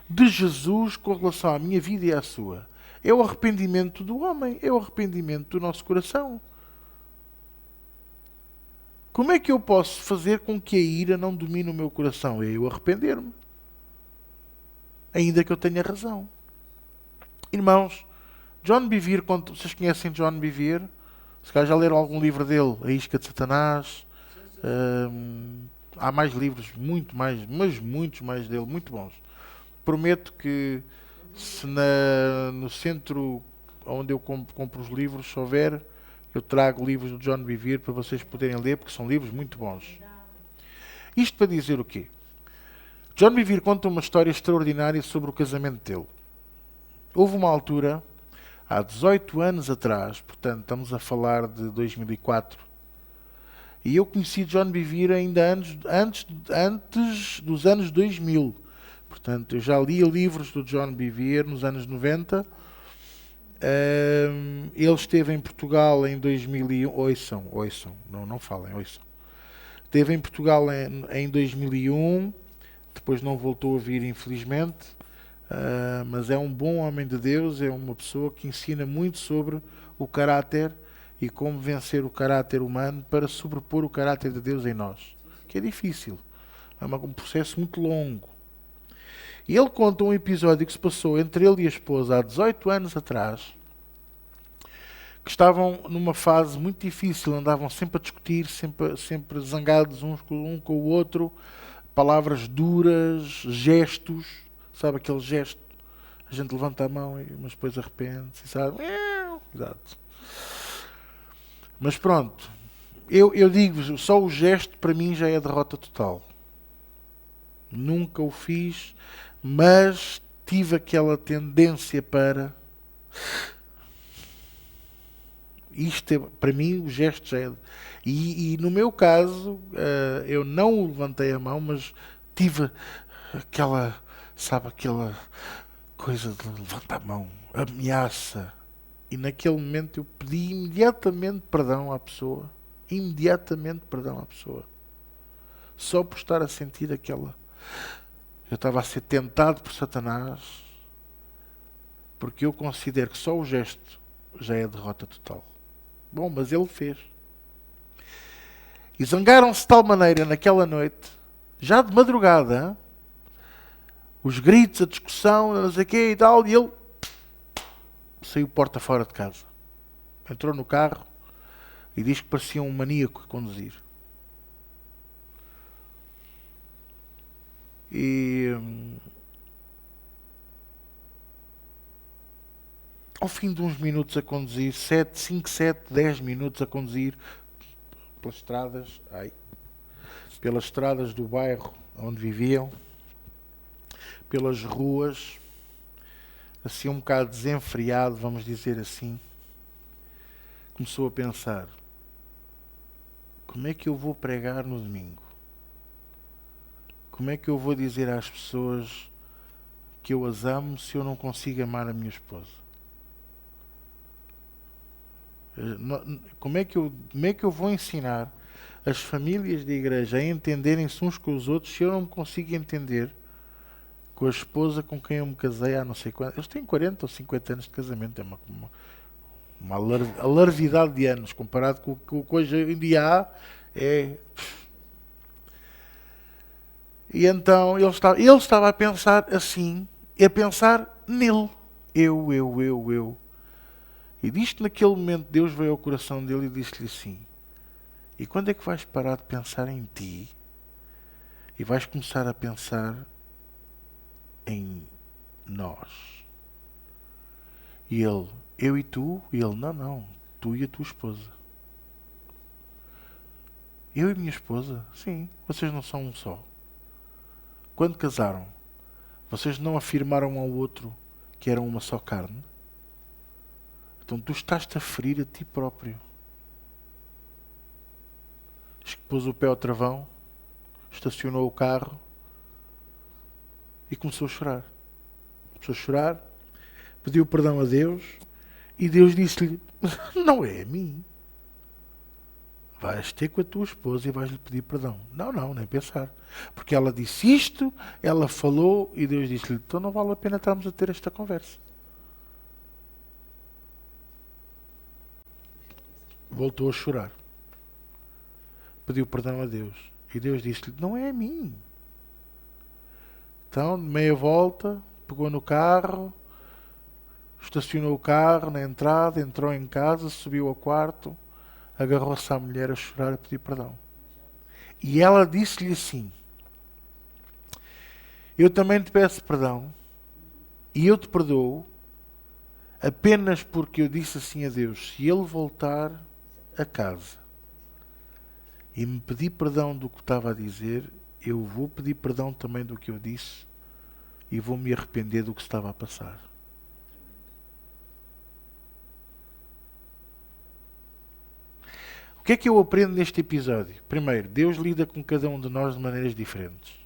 Speaker 1: de Jesus com relação à minha vida e à sua? É o arrependimento do homem, é o arrependimento do nosso coração. Como é que eu posso fazer com que a ira não domine o meu coração? É eu arrepender-me. Ainda que eu tenha razão. Irmãos, John Bevere, quando vocês conhecem John Bevere, se calhar já leram algum livro dele, A Isca de Satanás, há mais livros, muito mais, mas muitos mais dele, muito bons. Prometo que se no centro onde eu compro os livros, se houver, eu trago livros do John Bevere para vocês poderem ler, porque são livros muito bons. Isto para dizer o quê? John Bevere conta uma história extraordinária sobre o casamento dele. Houve uma altura, há 18 anos atrás, portanto estamos a falar de 2004, e eu conheci John Bevere ainda antes dos anos 2000. Portanto, eu já li livros do John Bevere nos anos 90. Ele esteve em Portugal em 2001. Ouçam, não falem, ouçam. Esteve em Portugal em 2001, depois não voltou a vir, infelizmente. Mas é um bom homem de Deus, é uma pessoa que ensina muito sobre o caráter e como vencer o caráter humano para sobrepor o caráter de Deus em nós, que é difícil, é um processo muito longo. E ele conta um episódio que se passou entre ele e a esposa há 18 anos atrás, que estavam numa fase muito difícil, andavam sempre a discutir, sempre zangados um com o outro, palavras duras, gestos, sabe aquele gesto? A gente levanta a mão, mas depois arrepende-se, sabe? Exato. Mas pronto, eu digo-vos, só o gesto para mim já é derrota total. Nunca o fiz, mas tive aquela tendência para... Isto é, para mim, o gesto já é... E no meu caso, eu não levantei a mão, mas tive aquela, sabe, aquela coisa de levantar a mão, ameaça. E naquele momento eu pedi imediatamente perdão à pessoa. Imediatamente perdão à pessoa. Só por estar a sentir aquela... Eu estava a ser tentado por Satanás, porque eu considero que só o gesto já é derrota total. Bom, mas ele fez. E zangaram-se de tal maneira naquela noite, já de madrugada, os gritos, a discussão, não sei o quê e tal, e ele saiu porta fora de casa. Entrou no carro e diz que parecia um maníaco a conduzir. E ao fim de uns minutos a conduzir, 10 minutos a conduzir pelas estradas do bairro onde viviam, pelas ruas, assim um bocado desenfreado, vamos dizer assim, começou a pensar: como é que eu vou pregar no domingo? Como é que eu vou dizer às pessoas que eu as amo se eu não consigo amar a minha esposa? Como é que eu vou ensinar as famílias da igreja a entenderem-se uns com os outros se eu não me consigo entender com a esposa com quem eu me casei há não sei quanto? Eles têm 40 ou 50 anos de casamento, é uma alarvidade de anos comparado com o que hoje em dia há. E então ele estava a pensar assim, a pensar nele. Eu. E disto, naquele momento, Deus veio ao coração dele e disse-lhe assim: e quando é que vais parar de pensar em ti e vais começar a pensar em nós? E ele: eu e tu? E ele: não, tu e a tua esposa. Eu e minha esposa? Sim, vocês não são um só. Quando casaram, vocês não afirmaram ao outro que eram uma só carne? Então tu estás-te a ferir a ti próprio. Pôs o pé ao travão, estacionou o carro e começou a chorar. Pediu perdão a Deus e Deus disse-lhe: não é a mim. Vais ter com a tua esposa e vais-lhe pedir perdão. Não, nem pensar. Porque ela disse isto, ela falou e Deus disse-lhe: então não vale a pena estarmos a ter esta conversa. Voltou a chorar. Pediu perdão a Deus. E Deus disse-lhe: não é a mim. Então, de meia volta, pegou no carro, estacionou o carro na entrada, entrou em casa, subiu ao quarto, agarrou-se à mulher a chorar, a pedir perdão. E ela disse-lhe assim: eu também te peço perdão e eu te perdoo apenas porque eu disse assim a Deus: se ele voltar a casa e me pedir perdão do que estava a dizer, eu vou pedir perdão também do que eu disse e vou me arrepender do que estava a passar. O que é que eu aprendo neste episódio? Primeiro, Deus lida com cada um de nós de maneiras diferentes.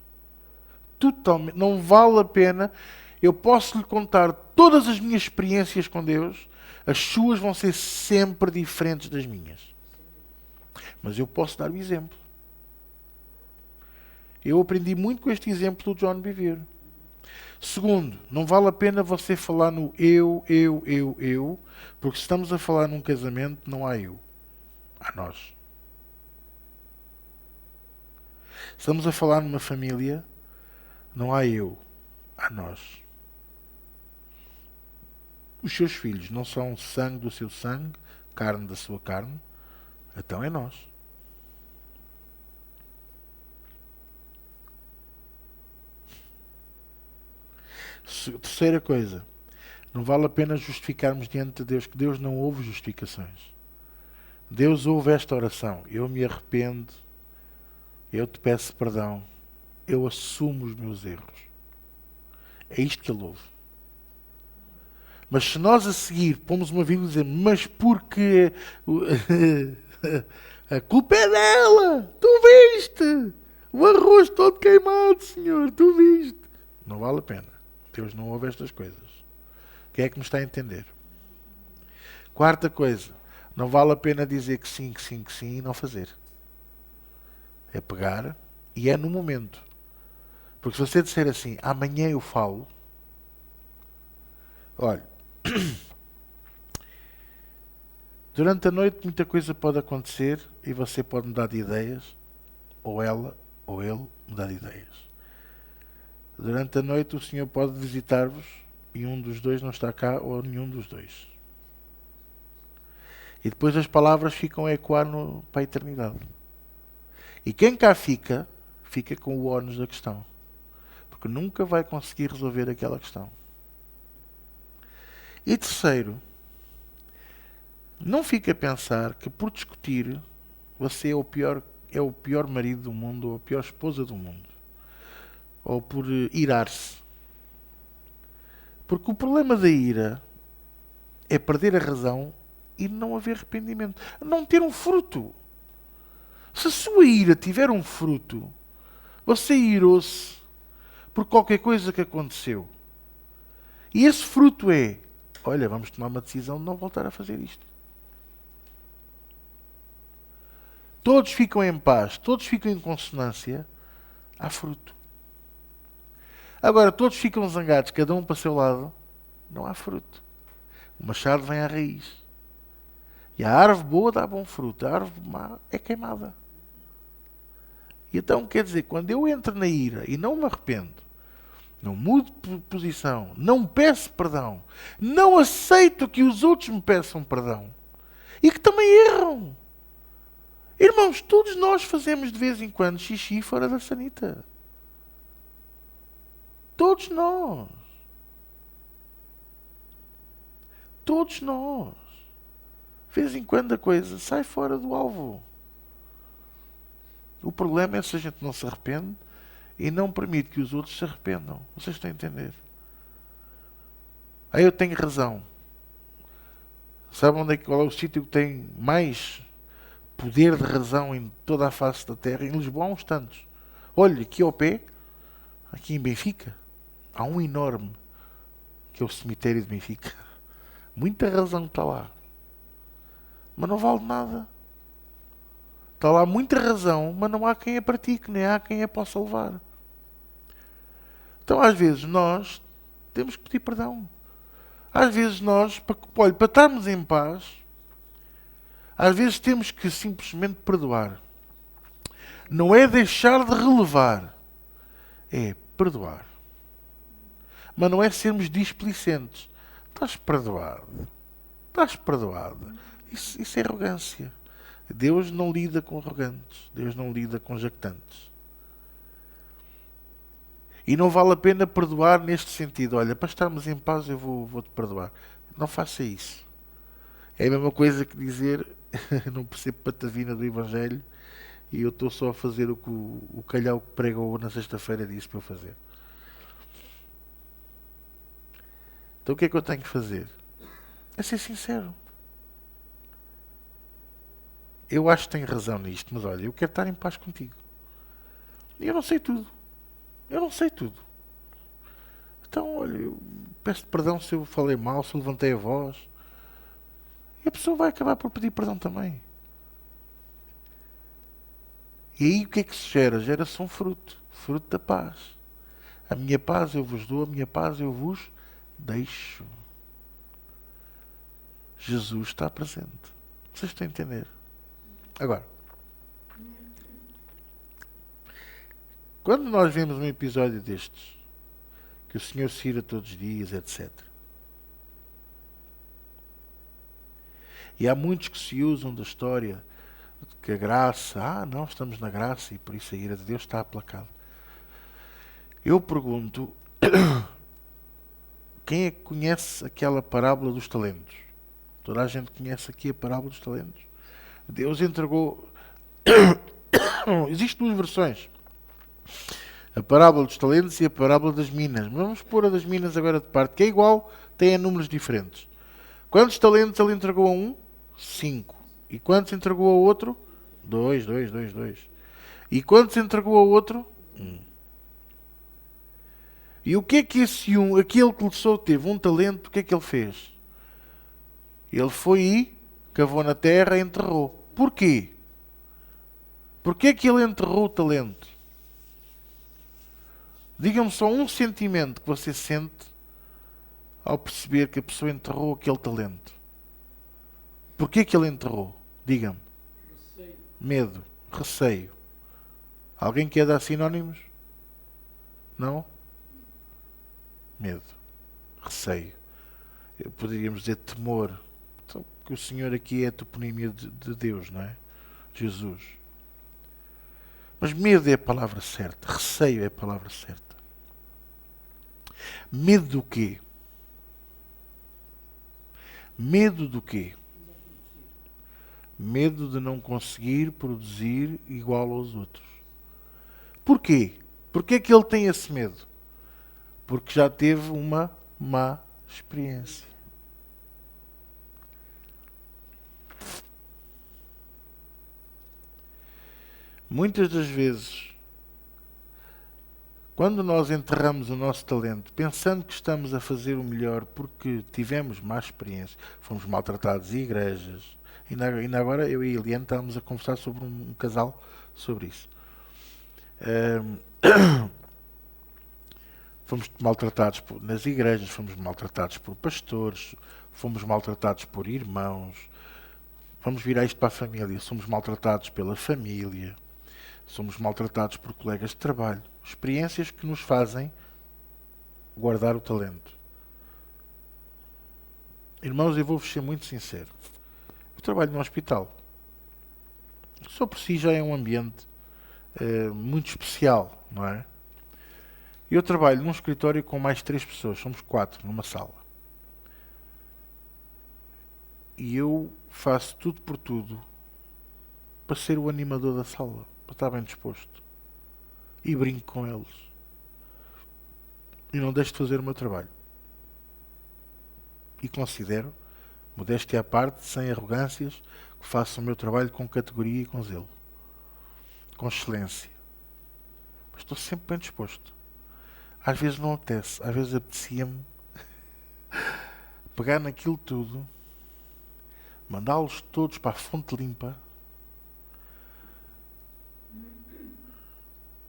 Speaker 1: Totalmente. Não vale a pena. Eu posso lhe contar todas as minhas experiências com Deus, as suas vão ser sempre diferentes das minhas. Mas eu posso dar o exemplo. Eu aprendi muito com este exemplo do John Bevere. Segundo, não vale a pena você falar no eu, porque se estamos a falar num casamento, não há eu. Há nós. Estamos a falar numa família, não há eu. Há nós. Os seus filhos não são sangue do seu sangue, carne da sua carne, então é nós. Terceira coisa, não vale a pena justificarmos diante de Deus, que Deus não ouve justificações. Deus ouve esta oração: eu me arrependo, eu te peço perdão, eu assumo os meus erros. É isto que Ele ouve. Mas se nós a seguir pomos uma vírgula e dizemos: mas porque a culpa é dela, tu viste o arroz todo queimado, Senhor, tu viste. Não vale a pena. Deus não ouve estas coisas. Quem é que me está a entender? Quarta coisa, não vale a pena dizer que sim e não fazer. É pegar e é no momento. Porque se você disser assim: amanhã eu falo, olha, durante a noite muita coisa pode acontecer e você pode mudar de ideias, ou ela ou ele mudar de ideias. Durante a noite o Senhor pode visitar-vos e um dos dois não está cá, ou nenhum dos dois. E depois as palavras ficam a ecoar para a eternidade. E quem cá fica, fica com o ónus da questão. Porque nunca vai conseguir resolver aquela questão. E terceiro, não fique a pensar que por discutir você é o pior marido do mundo ou a pior esposa do mundo. Ou por irar-se. Porque o problema da ira é perder a razão e não haver arrependimento. Não ter um fruto. Se a sua ira tiver um fruto, você irou-se por qualquer coisa que aconteceu. E esse fruto é: olha, vamos tomar uma decisão de não voltar a fazer isto. Todos ficam em paz, todos ficam em consonância, há fruto. Agora, todos ficam zangados, cada um para o seu lado, não há fruto. O machado vem à raiz. E a árvore boa dá bom fruto, a árvore má é queimada. E então, quer dizer, quando eu entro na ira e não me arrependo, não mudo de posição, não peço perdão, não aceito que os outros me peçam perdão, e que também erram. Irmãos, todos nós fazemos de vez em quando xixi fora da sanita. Todos nós. Todos nós. De vez em quando a coisa sai fora do alvo. O problema é se a gente não se arrepende e não permite que os outros se arrependam. Vocês estão a entender? Aí eu tenho razão. Sabem qual é o sítio que tem mais poder de razão em toda a face da terra? Em Lisboa há uns tantos. Olha, aqui ao pé, aqui em Benfica, há um enorme, que é o cemitério de Benfica. Muita razão está lá. Mas não vale nada. Está lá muita razão, mas não há quem a pratique, nem há quem a possa levar. Então, às vezes, nós temos que pedir perdão. Às vezes, nós, para estarmos em paz, às vezes temos que simplesmente perdoar. Não é deixar de relevar, é perdoar. Mas não é sermos displicentes. Estás perdoado. Estás perdoado. Isso é arrogância. Deus não lida com arrogantes. Deus não lida com jactantes. E não vale a pena perdoar neste sentido. Olha, para estarmos em paz eu vou-te perdoar. Não faça isso. É a mesma coisa que dizer não percebo patavina do Evangelho e eu estou só a fazer o que o calhau que pregou na sexta-feira disse para eu fazer. Então o que é que eu tenho que fazer? É ser sincero. Eu acho que tenho razão nisto, mas olha, eu quero estar em paz contigo. E eu não sei tudo. Eu não sei tudo. Então, olha, eu peço perdão se eu falei mal, se eu levantei a voz. E a pessoa vai acabar por pedir perdão também. E aí o que é que se gera? Gera-se um fruto. Fruto da paz. A minha paz eu vos dou, a minha paz eu vos deixo. Jesus está presente. Vocês estão a entender? Agora, quando nós vemos um episódio destes, que o Senhor se ira todos os dias, etc. E há muitos que se usam da história de que a graça, não, estamos na graça e por isso a ira de Deus está aplacada. Eu pergunto, quem é que conhece aquela parábola dos talentos? Toda a gente conhece aqui a parábola dos talentos. Deus entregou... Existem duas versões. A parábola dos talentos e a parábola das minas. Vamos pôr a das minas agora de parte, que é igual, tem números diferentes. Quantos talentos ele entregou a um? 5. E quantos entregou a outro? 2. E quantos entregou a outro? 1. E o que é que esse um, aquele que só teve um talento, o que é que ele fez? Ele foi e cavou na terra e enterrou. Porquê? Porquê é que ele enterrou o talento? Diga-me só um sentimento que você sente ao perceber que a pessoa enterrou aquele talento. Porquê que ele enterrou? Diga-me.
Speaker 2: Receio.
Speaker 1: Medo, receio. Alguém quer dar sinónimos? Não? Medo, receio. Poderíamos dizer temor. Então, que o Senhor aqui é a toponímia de Deus, não é? Jesus. Mas medo é a palavra certa. Receio é a palavra certa. Medo do quê? Medo do quê? Medo de não conseguir produzir igual aos outros. Porquê? Porquê é que ele tem esse medo? Porque já teve uma má experiência. Muitas das vezes, quando nós enterramos o nosso talento, pensando que estamos a fazer o melhor porque tivemos má experiência, fomos maltratados em igrejas, ainda agora eu e a Eliane estávamos a conversar sobre um casal sobre isso. Fomos maltratados nas igrejas, fomos maltratados por pastores, fomos maltratados por irmãos. Vamos virar isto para a família. Somos maltratados pela família. Somos maltratados por colegas de trabalho. Experiências que nos fazem guardar o talento. Irmãos, eu vou-vos ser muito sincero. Eu trabalho num hospital. Só por si já é um ambiente muito especial, não é? Eu trabalho num escritório com mais 3 pessoas. Somos 4 numa sala. E eu faço tudo por tudo para ser o animador da sala, para estar bem disposto. E brinco com eles. E não deixo de fazer o meu trabalho. E considero, modéstia à parte, sem arrogâncias, que faço o meu trabalho com categoria e com zelo. Com excelência. Mas estou sempre bem disposto. Às vezes não apetece. Às vezes apetecia-me pegar naquilo tudo, mandá-los todos para a fonte limpa.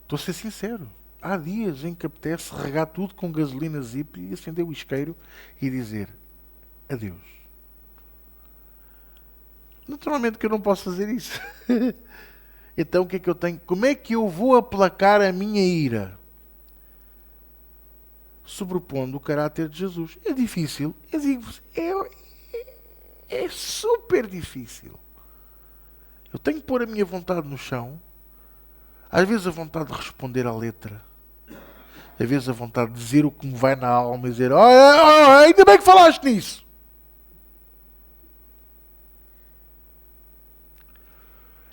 Speaker 1: Estou a ser sincero. Há dias em que apetece regar tudo com gasolina Zip e acender o isqueiro e dizer adeus. Naturalmente que eu não posso fazer isso. Então o que é que eu tenho? Como é que eu vou aplacar a minha ira? Sobrepondo o caráter de Jesus. É difícil. Eu digo-vos, é super difícil. Eu tenho que pôr a minha vontade no chão. Às vezes a vontade de responder à letra. Às vezes a vontade de dizer o que me vai na alma e dizer: ainda bem que falaste nisso.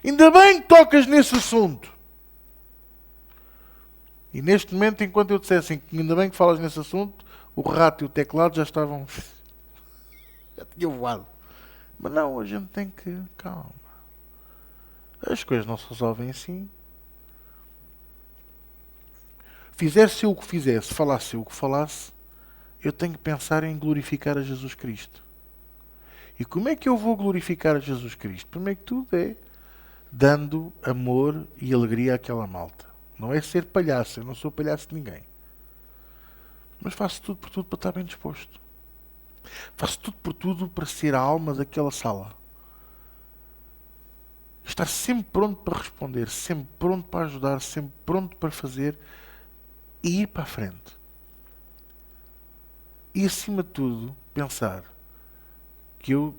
Speaker 1: Ainda bem que tocas nesse assunto. E neste momento, enquanto eu dissesse que ainda bem que falas nesse assunto, o rato e o teclado já estavam... já tinham voado. Mas não, a gente tem que... calma. As coisas não se resolvem assim. Fizesse eu o que fizesse, falasse eu o que falasse, eu tenho que pensar em glorificar a Jesus Cristo. E como é que eu vou glorificar a Jesus Cristo? Primeiro que tudo é dando amor e alegria àquela malta. Não é ser palhaço, eu não sou palhaço de ninguém. Mas faço tudo por tudo para estar bem disposto. Faço tudo por tudo para ser a alma daquela sala. Estar sempre pronto para responder, sempre pronto para ajudar, sempre pronto para fazer e ir para a frente. E acima de tudo, pensar que eu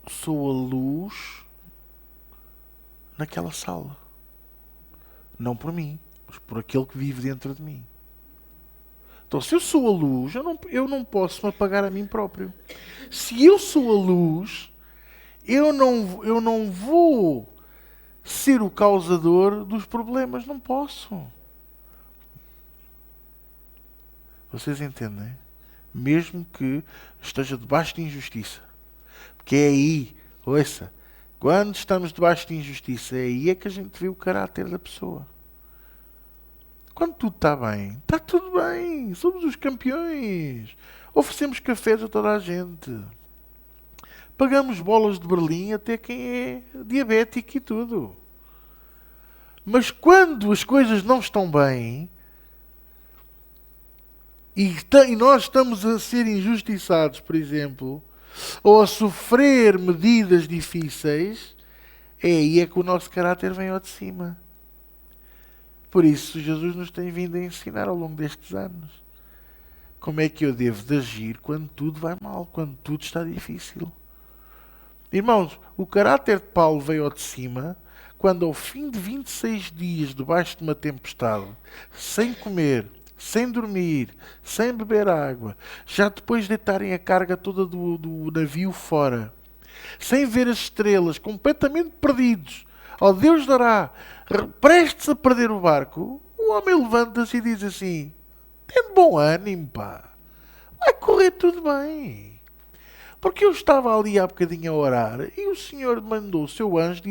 Speaker 1: sou a luz naquela sala. Não por mim, mas por aquele que vive dentro de mim. Então, se eu sou a luz, eu não posso me apagar a mim próprio. Se eu sou a luz, eu não vou ser o causador dos problemas. Não posso. Vocês entendem? Mesmo que esteja debaixo de injustiça. Porque é aí, ouça, quando estamos debaixo de injustiça, é aí que a gente vê o caráter da pessoa. Quando tudo está tudo bem, somos os campeões. Oferecemos cafés a toda a gente. Pagamos bolas de Berlim até quem é diabético e tudo. Mas quando as coisas não estão bem e nós estamos a ser injustiçados, por exemplo, ou a sofrer medidas difíceis, é aí que o nosso caráter vem ao de cima. Por isso, Jesus nos tem vindo a ensinar ao longo destes anos. Como é que eu devo de agir quando tudo vai mal, quando tudo está difícil. Irmãos, o caráter de Paulo veio ao de cima quando ao fim de 26 dias debaixo de uma tempestade, sem comer, sem dormir, sem beber água, já depois de deitarem a carga toda do navio fora, sem ver as estrelas, completamente perdidos, ó Deus dará, prestes a perder o barco, o homem levanta-se e diz assim: tem de bom ânimo, pá, vai correr tudo bem. Porque eu estava ali há bocadinho a orar e o Senhor mandou o seu anjo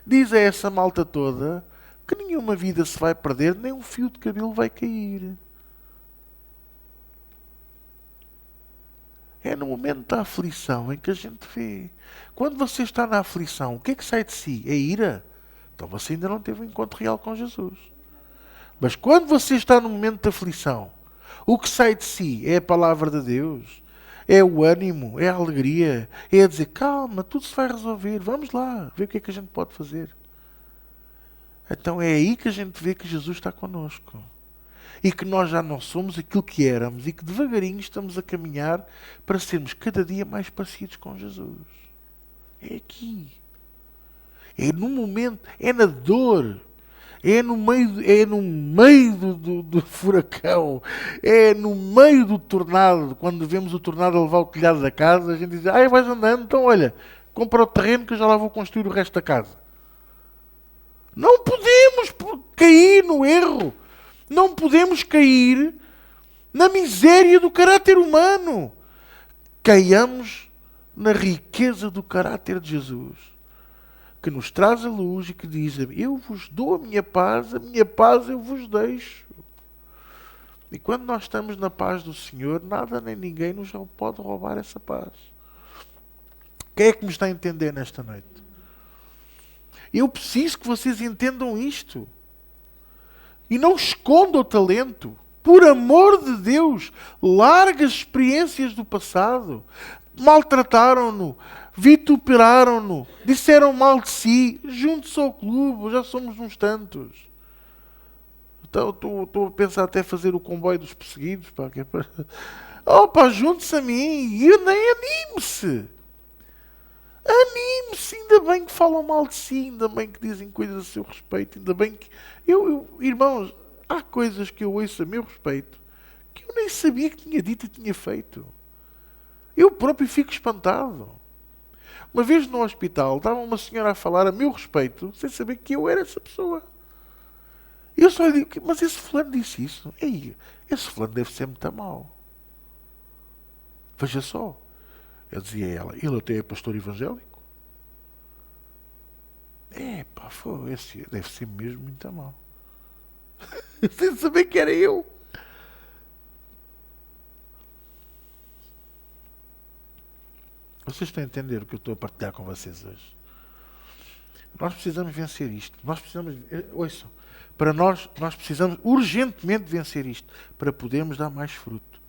Speaker 1: diz a essa malta toda que nenhuma vida se vai perder, nem um fio de cabelo vai cair. É no momento da aflição em que a gente vê. Quando você está na aflição, o que é que sai de si? É ira? Então você ainda não teve um encontro real com Jesus. Mas quando você está no momento da aflição, o que sai de si é a palavra de Deus. É o ânimo, é a alegria, é a dizer: calma, tudo se vai resolver, vamos lá, ver o que é que a gente pode fazer. Então é aí que a gente vê que Jesus está connosco. E que nós já não somos aquilo que éramos e que devagarinho estamos a caminhar para sermos cada dia mais parecidos com Jesus. É aqui. É no momento, é na dor. É no meio do furacão, é no meio do tornado. Quando vemos o tornado a levar o telhado da casa, a gente diz: vais andando, então olha, compra o terreno que eu já lá vou construir o resto da casa. Não podemos cair no erro, não podemos cair na miséria do caráter humano. Caiamos na riqueza do caráter de Jesus, que nos traz a luz e que diz: eu vos dou a minha paz eu vos deixo. E quando nós estamos na paz do Senhor, nada nem ninguém nos pode roubar essa paz. Quem é que me está a entender nesta noite? Eu preciso que vocês entendam isto. E não escondam o talento. Por amor de Deus, larga as experiências do passado. Maltrataram-no, vituperaram-no, disseram mal de si, junte-se ao clube, já somos uns tantos. Então, estou a pensar até fazer o comboio dos perseguidos. Pá, que é para... junte-se a mim, e nem anime-se. Anime-se, ainda bem que falam mal de si, ainda bem que dizem coisas a seu respeito, ainda bem que... Irmãos, há coisas que eu ouço a meu respeito que eu nem sabia que tinha dito e tinha feito. Eu próprio fico espantado. Uma vez no hospital, estava uma senhora a falar a meu respeito, sem saber que eu era essa pessoa. E eu só lhe digo, mas esse fulano disse isso? Ei, esse fulano deve ser muito mau. Veja só. Eu dizia a ela, ele até é pastor evangélico. Pá, esse deve ser mesmo muito mau. Sem saber que era eu. Vocês estão a entender o que eu estou a partilhar com vocês hoje? Nós precisamos vencer isto. Nós precisamos... Ouçam. Para nós precisamos urgentemente vencer isto. Para podermos dar mais fruto.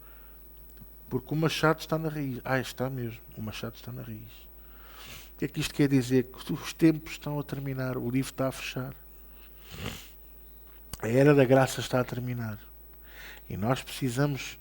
Speaker 1: Porque o machado está na raiz. Está mesmo. O machado está na raiz. O que é que isto quer dizer? Que os tempos estão a terminar. O livro está a fechar. A era da graça está a terminar. E nós precisamos...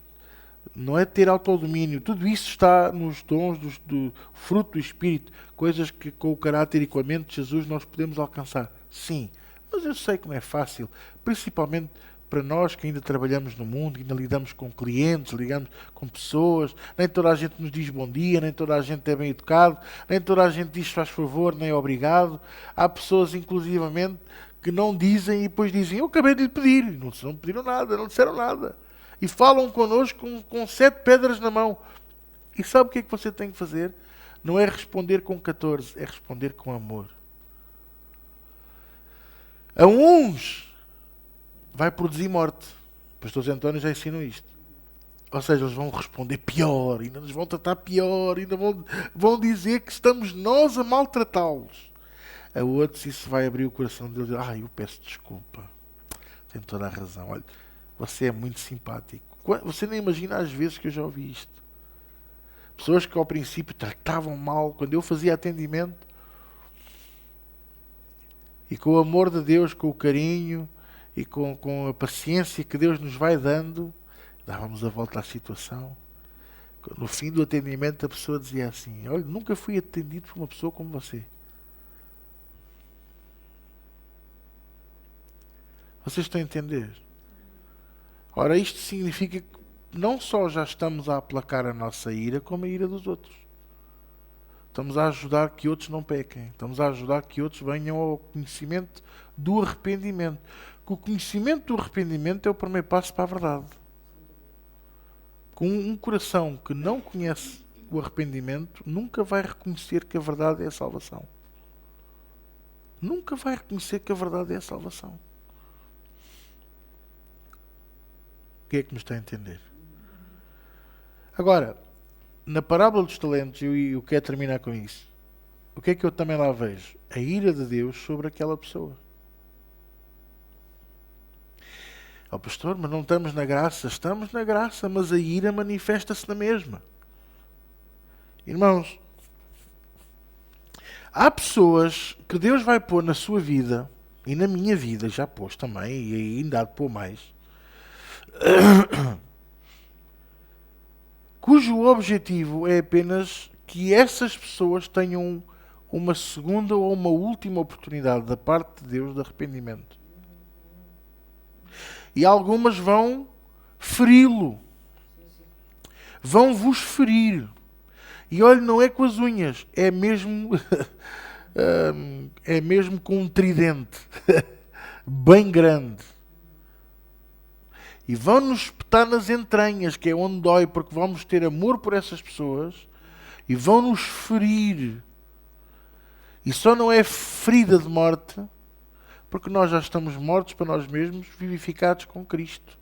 Speaker 1: Não é ter autodomínio. Tudo isso está nos dons do fruto do Espírito. Coisas que com o caráter e com a mente de Jesus nós podemos alcançar. Sim. Mas eu sei que não é fácil. Principalmente para nós que ainda trabalhamos no mundo, ainda lidamos com clientes, lidamos com pessoas. Nem toda a gente nos diz bom dia, nem toda a gente é bem educado, nem toda a gente diz faz favor, nem obrigado. Há pessoas, inclusivamente, que não dizem e depois dizem eu acabei de lhe pedir. Não pediram nada, não disseram nada. E falam connosco com 7 pedras na mão. E sabe o que é que você tem que fazer? Não é responder com 14, é responder com amor. A uns vai produzir morte. O pastor Zé António já ensinou isto. Ou seja, eles vão responder pior, ainda nos vão tratar pior, ainda vão dizer que estamos nós a maltratá-los. A outros isso vai abrir o coração deles. Eu peço desculpa. Tem toda a razão. Olha, você é muito simpático. Você nem imagina as vezes que eu já ouvi isto. Pessoas que ao princípio tratavam mal, quando eu fazia atendimento, e com o amor de Deus, com o carinho e com a paciência que Deus nos vai dando, dávamos a volta à situação. No fim do atendimento a pessoa dizia assim, olha, nunca fui atendido por uma pessoa como você. Vocês estão a entender? Ora, isto significa que não só já estamos a aplacar a nossa ira, como a ira dos outros. Estamos a ajudar que outros não pequem. Estamos a ajudar que outros venham ao conhecimento do arrependimento. Que o conhecimento do arrependimento é o primeiro passo para a verdade. Com um coração que não conhece o arrependimento, nunca vai reconhecer que a verdade é a salvação. Nunca vai reconhecer que a verdade é a salvação. O que é que me está a entender? Agora, na parábola dos talentos, eu quero terminar com isso. O que é que eu também lá vejo? A ira de Deus sobre aquela pessoa. Pastor, mas não estamos na graça. Estamos na graça, mas a ira manifesta-se na mesma. Irmãos, há pessoas que Deus vai pôr na sua vida, e na minha vida já pôs também, e ainda há de pôr mais, cujo objetivo é apenas que essas pessoas tenham uma segunda ou uma última oportunidade da parte de Deus de arrependimento. E algumas vão feri-lo. Vão vos ferir. E olha, não é com as unhas, é mesmo é mesmo com um tridente bem grande. E vão-nos espetar nas entranhas, que é onde dói, porque vamos ter amor por essas pessoas e vão-nos ferir. E só não é ferida de morte porque nós já estamos mortos para nós mesmos, vivificados com Cristo.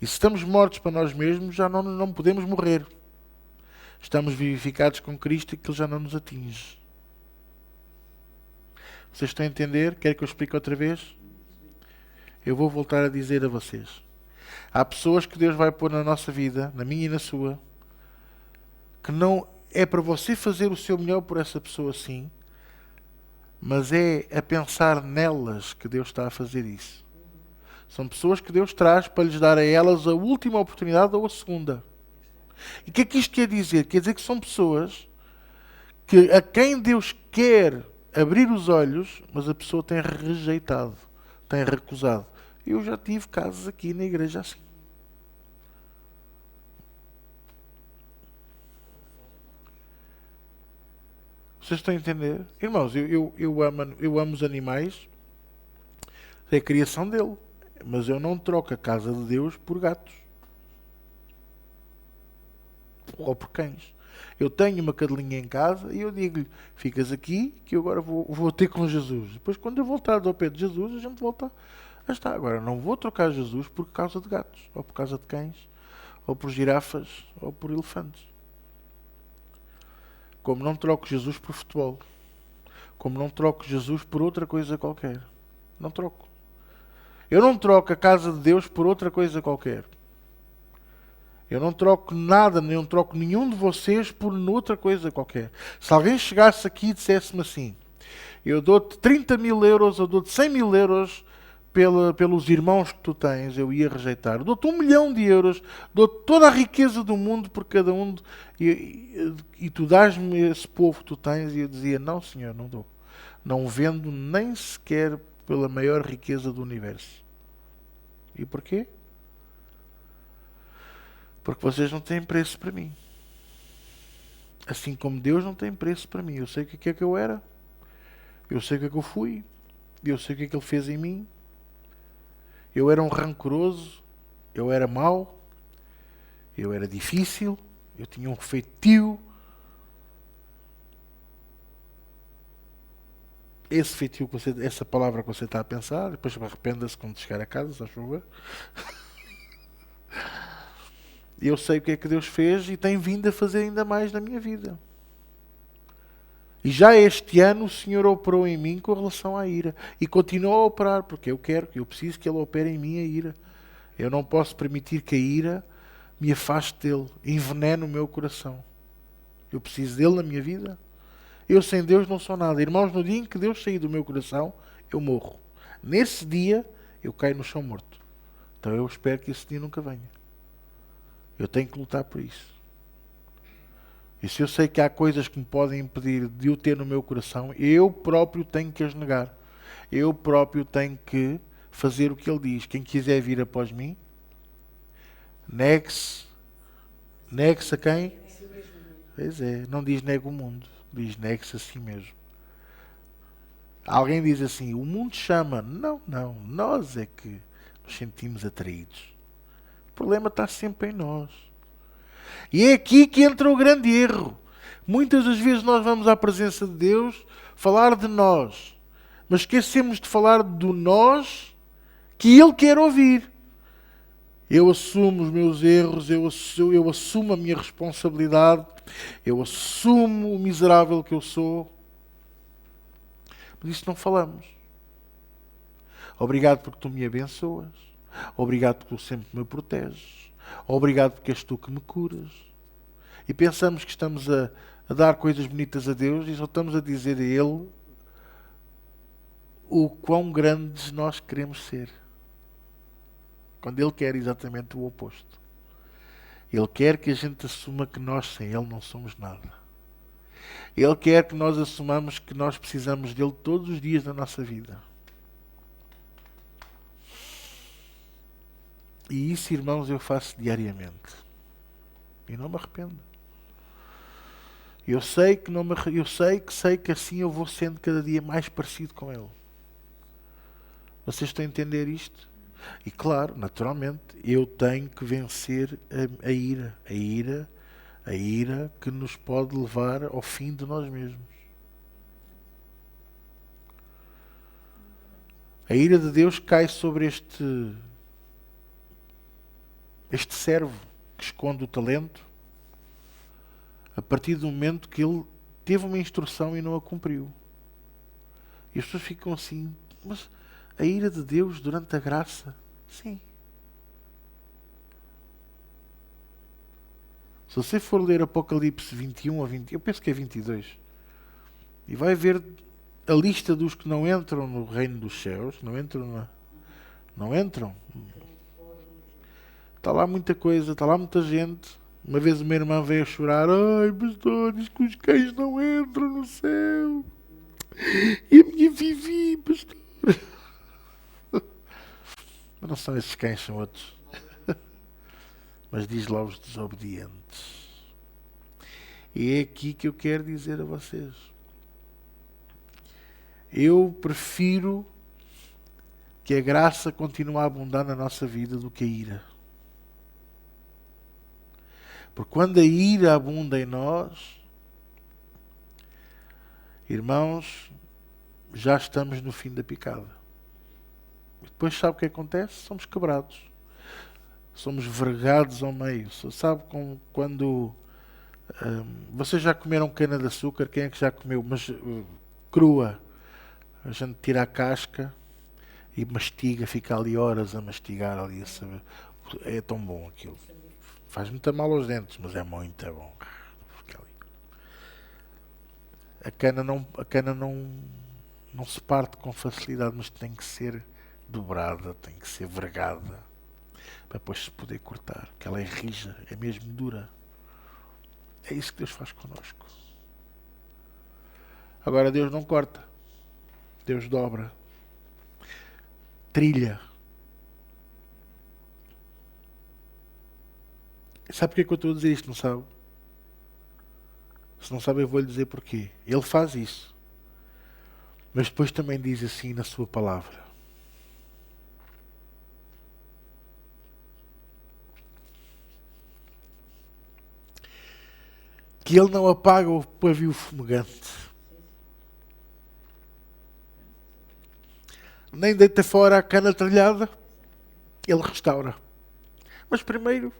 Speaker 1: E se estamos mortos para nós mesmos, já não podemos morrer. Estamos vivificados com Cristo e aquilo já não nos atinge. Vocês estão a entender? Querem que eu explique outra vez? Eu vou voltar a dizer a vocês. Há pessoas que Deus vai pôr na nossa vida, na minha e na sua, que não é para você fazer o seu melhor por essa pessoa, sim, mas é a pensar nelas que Deus está a fazer isso. São pessoas que Deus traz para lhes dar a elas a última oportunidade ou a segunda. E o que é que isto quer dizer? Quer dizer que são pessoas que a quem Deus quer abrir os olhos, mas a pessoa tem rejeitado, tem recusado. Eu já tive casos aqui na igreja assim. Vocês estão a entender? Irmãos, eu amo os animais, é a criação dele. Mas eu não troco a casa de Deus por gatos. Ou por cães. Eu tenho uma cadelinha em casa e eu digo-lhe, ficas aqui que eu agora vou ter com Jesus. Depois quando eu voltar ao pé de Jesus, a gente volta a estar. Agora, não vou trocar Jesus por causa de gatos, ou por causa de cães, ou por girafas, ou por elefantes. Como não troco Jesus por futebol. Como não troco Jesus por outra coisa qualquer. Não troco. Eu não troco a casa de Deus por outra coisa qualquer. Eu não troco nada, nem não troco nenhum de vocês por outra coisa qualquer. Se alguém chegasse aqui e dissesse-me assim, eu dou-te 30 mil euros, ou dou-te 100 mil euros pelos irmãos que tu tens, eu ia rejeitar. Dou-te 1 milhão de euros, dou-te toda a riqueza do mundo por cada um, e tu dás-me esse povo que tu tens, e eu dizia, não senhor, não dou. Não vendo nem sequer pela maior riqueza do universo. E porquê? Porque vocês não têm preço para mim. Assim como Deus não tem preço para mim. Eu sei o que é que eu era. Eu sei o que é que eu fui. Eu sei o que é que Ele fez em mim. Eu era um rancoroso. Eu era mau. Eu era difícil. Eu tinha um feitio. Esse feitio, essa palavra que você está a pensar, depois arrependa-se quando chegar a casa, se faz favor. Eu sei o que é que Deus fez e tem vindo a fazer ainda mais na minha vida. E já este ano o Senhor operou em mim com relação à ira. E continua a operar, porque eu preciso que Ele opere em mim a ira. Eu não posso permitir que a ira me afaste dEle, envenene o meu coração. Eu preciso dEle na minha vida. Eu sem Deus não sou nada. Irmãos, no dia em que Deus sair do meu coração, eu morro. Nesse dia, eu caio no chão morto. Então eu espero que esse dia nunca venha. Eu tenho que lutar por isso. E se eu sei que há coisas que me podem impedir de o ter no meu coração, eu próprio tenho que as negar. Eu próprio tenho que fazer o que Ele diz. Quem quiser vir após mim, negue-se. Negue-se a quem? Pois é, não diz negue o mundo. Diz negue-se a si mesmo. Alguém diz assim, o mundo chama. Não, nós é que nos sentimos atraídos. O problema está sempre em nós. E é aqui que entra o grande erro. Muitas das vezes nós vamos à presença de Deus falar de nós, mas esquecemos de falar do nós que Ele quer ouvir. Eu assumo os meus erros, eu assumo a minha responsabilidade, eu assumo o miserável que eu sou. Mas isso não falamos. Obrigado porque tu me abençoas. Obrigado porque tu sempre me proteges. Obrigado porque és tu que me curas. E pensamos que estamos a dar coisas bonitas a Deus e só estamos a dizer a Ele o quão grandes nós queremos ser. Quando Ele quer exatamente o oposto. Ele quer que a gente assuma que nós sem Ele não somos nada. Ele quer que nós assumamos que nós precisamos dEle todos os dias da nossa vida. E isso, irmãos, eu faço diariamente. E não me arrependo. Eu sei que assim eu vou sendo cada dia mais parecido com Ele. Vocês estão a entender isto? E claro, naturalmente, eu tenho que vencer a ira. A ira que nos pode levar ao fim de nós mesmos. A ira de Deus cai sobre este servo que esconde o talento a partir do momento que ele teve uma instrução e não a cumpriu. E as pessoas ficam assim, mas a ira de Deus durante a graça? Sim. Se você for ler Apocalipse 21 a 20, eu penso que é 22, e vai ver a lista dos que não entram no reino dos céus, não entram. Está lá muita coisa, está lá muita gente, Uma vez uma irmã veio a chorar: ai, pastor, diz que os cães não entram no céu. E a minha Vivi, pastor. Mas não são esses cães, são outros. Mas diz lá os desobedientes. E é aqui que eu quero dizer a vocês. Eu prefiro que a graça continue a abundar na nossa vida do que a ira. Porque quando a ira abunda em nós, irmãos, já estamos no fim da picada. E depois sabe o que acontece? Somos quebrados. Somos vergados ao meio. Sabe como quando... vocês já comeram cana de açúcar? Quem é que já comeu? Mas crua. A gente tira a casca e mastiga, fica ali horas a mastigar ali, a saber. É tão bom aquilo. Faz muito mal aos dentes, mas é muito bom. Fica ali. A cana não se parte com facilidade, mas tem que ser dobrada, tem que ser vergada para depois se poder cortar, porque ela é rija, é mesmo dura. É isso que Deus faz connosco. Agora Deus não corta, Deus dobra, trilha. Sabe porque é que eu estou a dizer isto? Não sabe? Se não sabe, eu vou lhe dizer porquê. Ele faz isso, mas depois também diz assim na sua palavra: que ele não apaga o pavio fumegante, nem deita fora a cana trilhada, ele restaura. Mas primeiro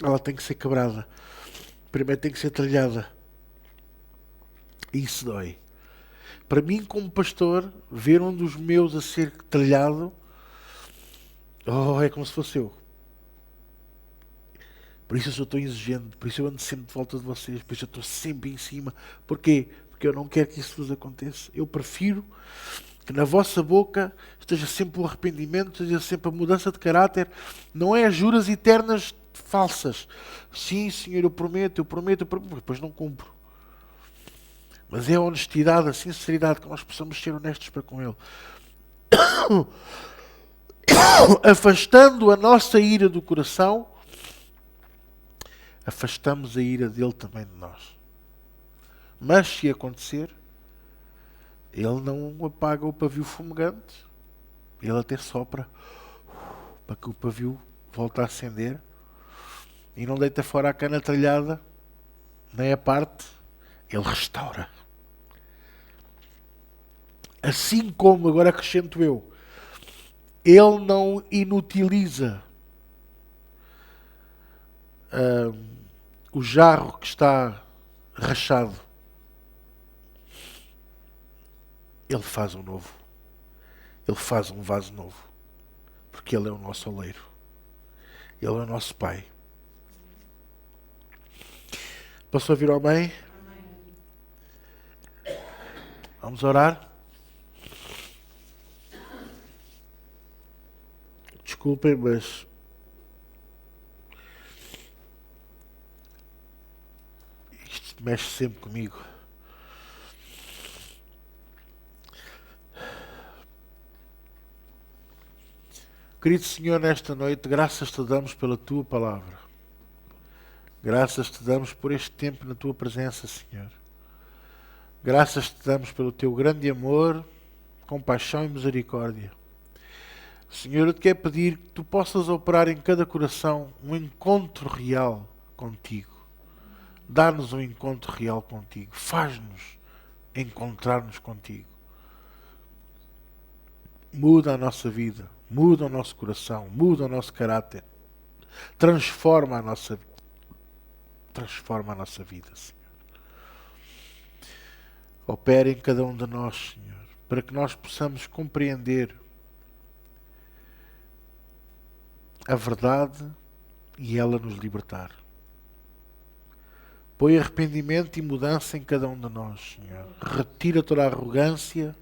Speaker 1: ela tem que ser quebrada. Primeiro tem que ser trilhada. Isso dói. Para mim, como pastor, ver um dos meus a ser trilhado, é como se fosse eu. Por isso eu sou tão exigente, por isso eu ando sempre de volta de vocês, por isso eu estou sempre em cima. Porquê? Porque eu não quero que isso vos aconteça. Eu prefiro que na vossa boca esteja sempre o arrependimento, esteja sempre a mudança de caráter. Não é as juras eternas falsas. Sim, Senhor, eu prometo, depois não cumpro. Mas é a honestidade, a sinceridade, que nós possamos ser honestos para com Ele. Afastando a nossa ira do coração, afastamos a ira dele também de nós. Mas se acontecer, ele não apaga o pavio fumegante. Ele até sopra para que o pavio volte a acender e não deita fora a cana trilhada, nem a parte. Ele restaura. Assim como, agora acrescento eu, ele não inutiliza o jarro que está rachado. Ele faz um novo. Ele faz um vaso novo. Porque Ele é o nosso oleiro. Ele é o nosso Pai. Posso ouvir ao bem? Vamos orar? Desculpem, mas isto mexe sempre comigo. Querido Senhor, nesta noite, graças te damos pela Tua palavra. Graças te damos por este tempo na Tua presença, Senhor. Graças te damos pelo Teu grande amor, compaixão e misericórdia. Senhor, eu te quero pedir que Tu possas operar em cada coração um encontro real contigo. Dá-nos um encontro real contigo. Faz-nos encontrar-nos contigo. Muda a nossa vida. Muda o nosso coração. Muda o nosso caráter. Transforma a nossa vida, Senhor. Opera em cada um de nós, Senhor, para que nós possamos compreender a verdade e ela nos libertar. Põe arrependimento e mudança em cada um de nós, Senhor. Retira toda a arrogância.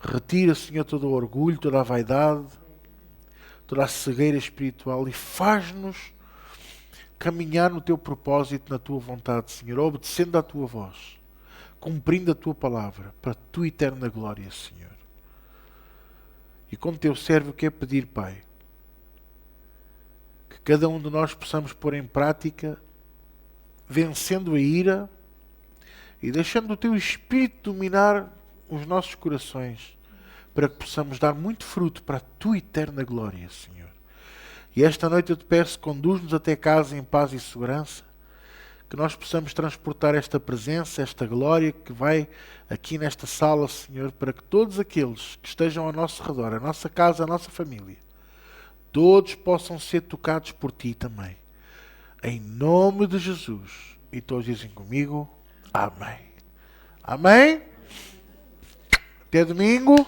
Speaker 1: Retira, Senhor, todo o orgulho, toda a vaidade, toda a cegueira espiritual e faz-nos caminhar no teu propósito, na tua vontade, Senhor, obedecendo à tua voz, cumprindo a tua palavra, para a tua eterna glória, Senhor. E como teu servo quer pedir, Pai, que cada um de nós possamos pôr em prática, vencendo a ira e deixando o teu Espírito dominar os nossos corações, para que possamos dar muito fruto para a tua eterna glória, Senhor. E esta noite eu te peço, conduz-nos até casa em paz e segurança, que nós possamos transportar esta presença, esta glória que vai aqui nesta sala, Senhor, para que todos aqueles que estejam ao nosso redor, a nossa casa, a nossa família, todos possam ser tocados por Ti também. Em nome de Jesus. E todos dizem comigo, amém. Amém? Até domingo.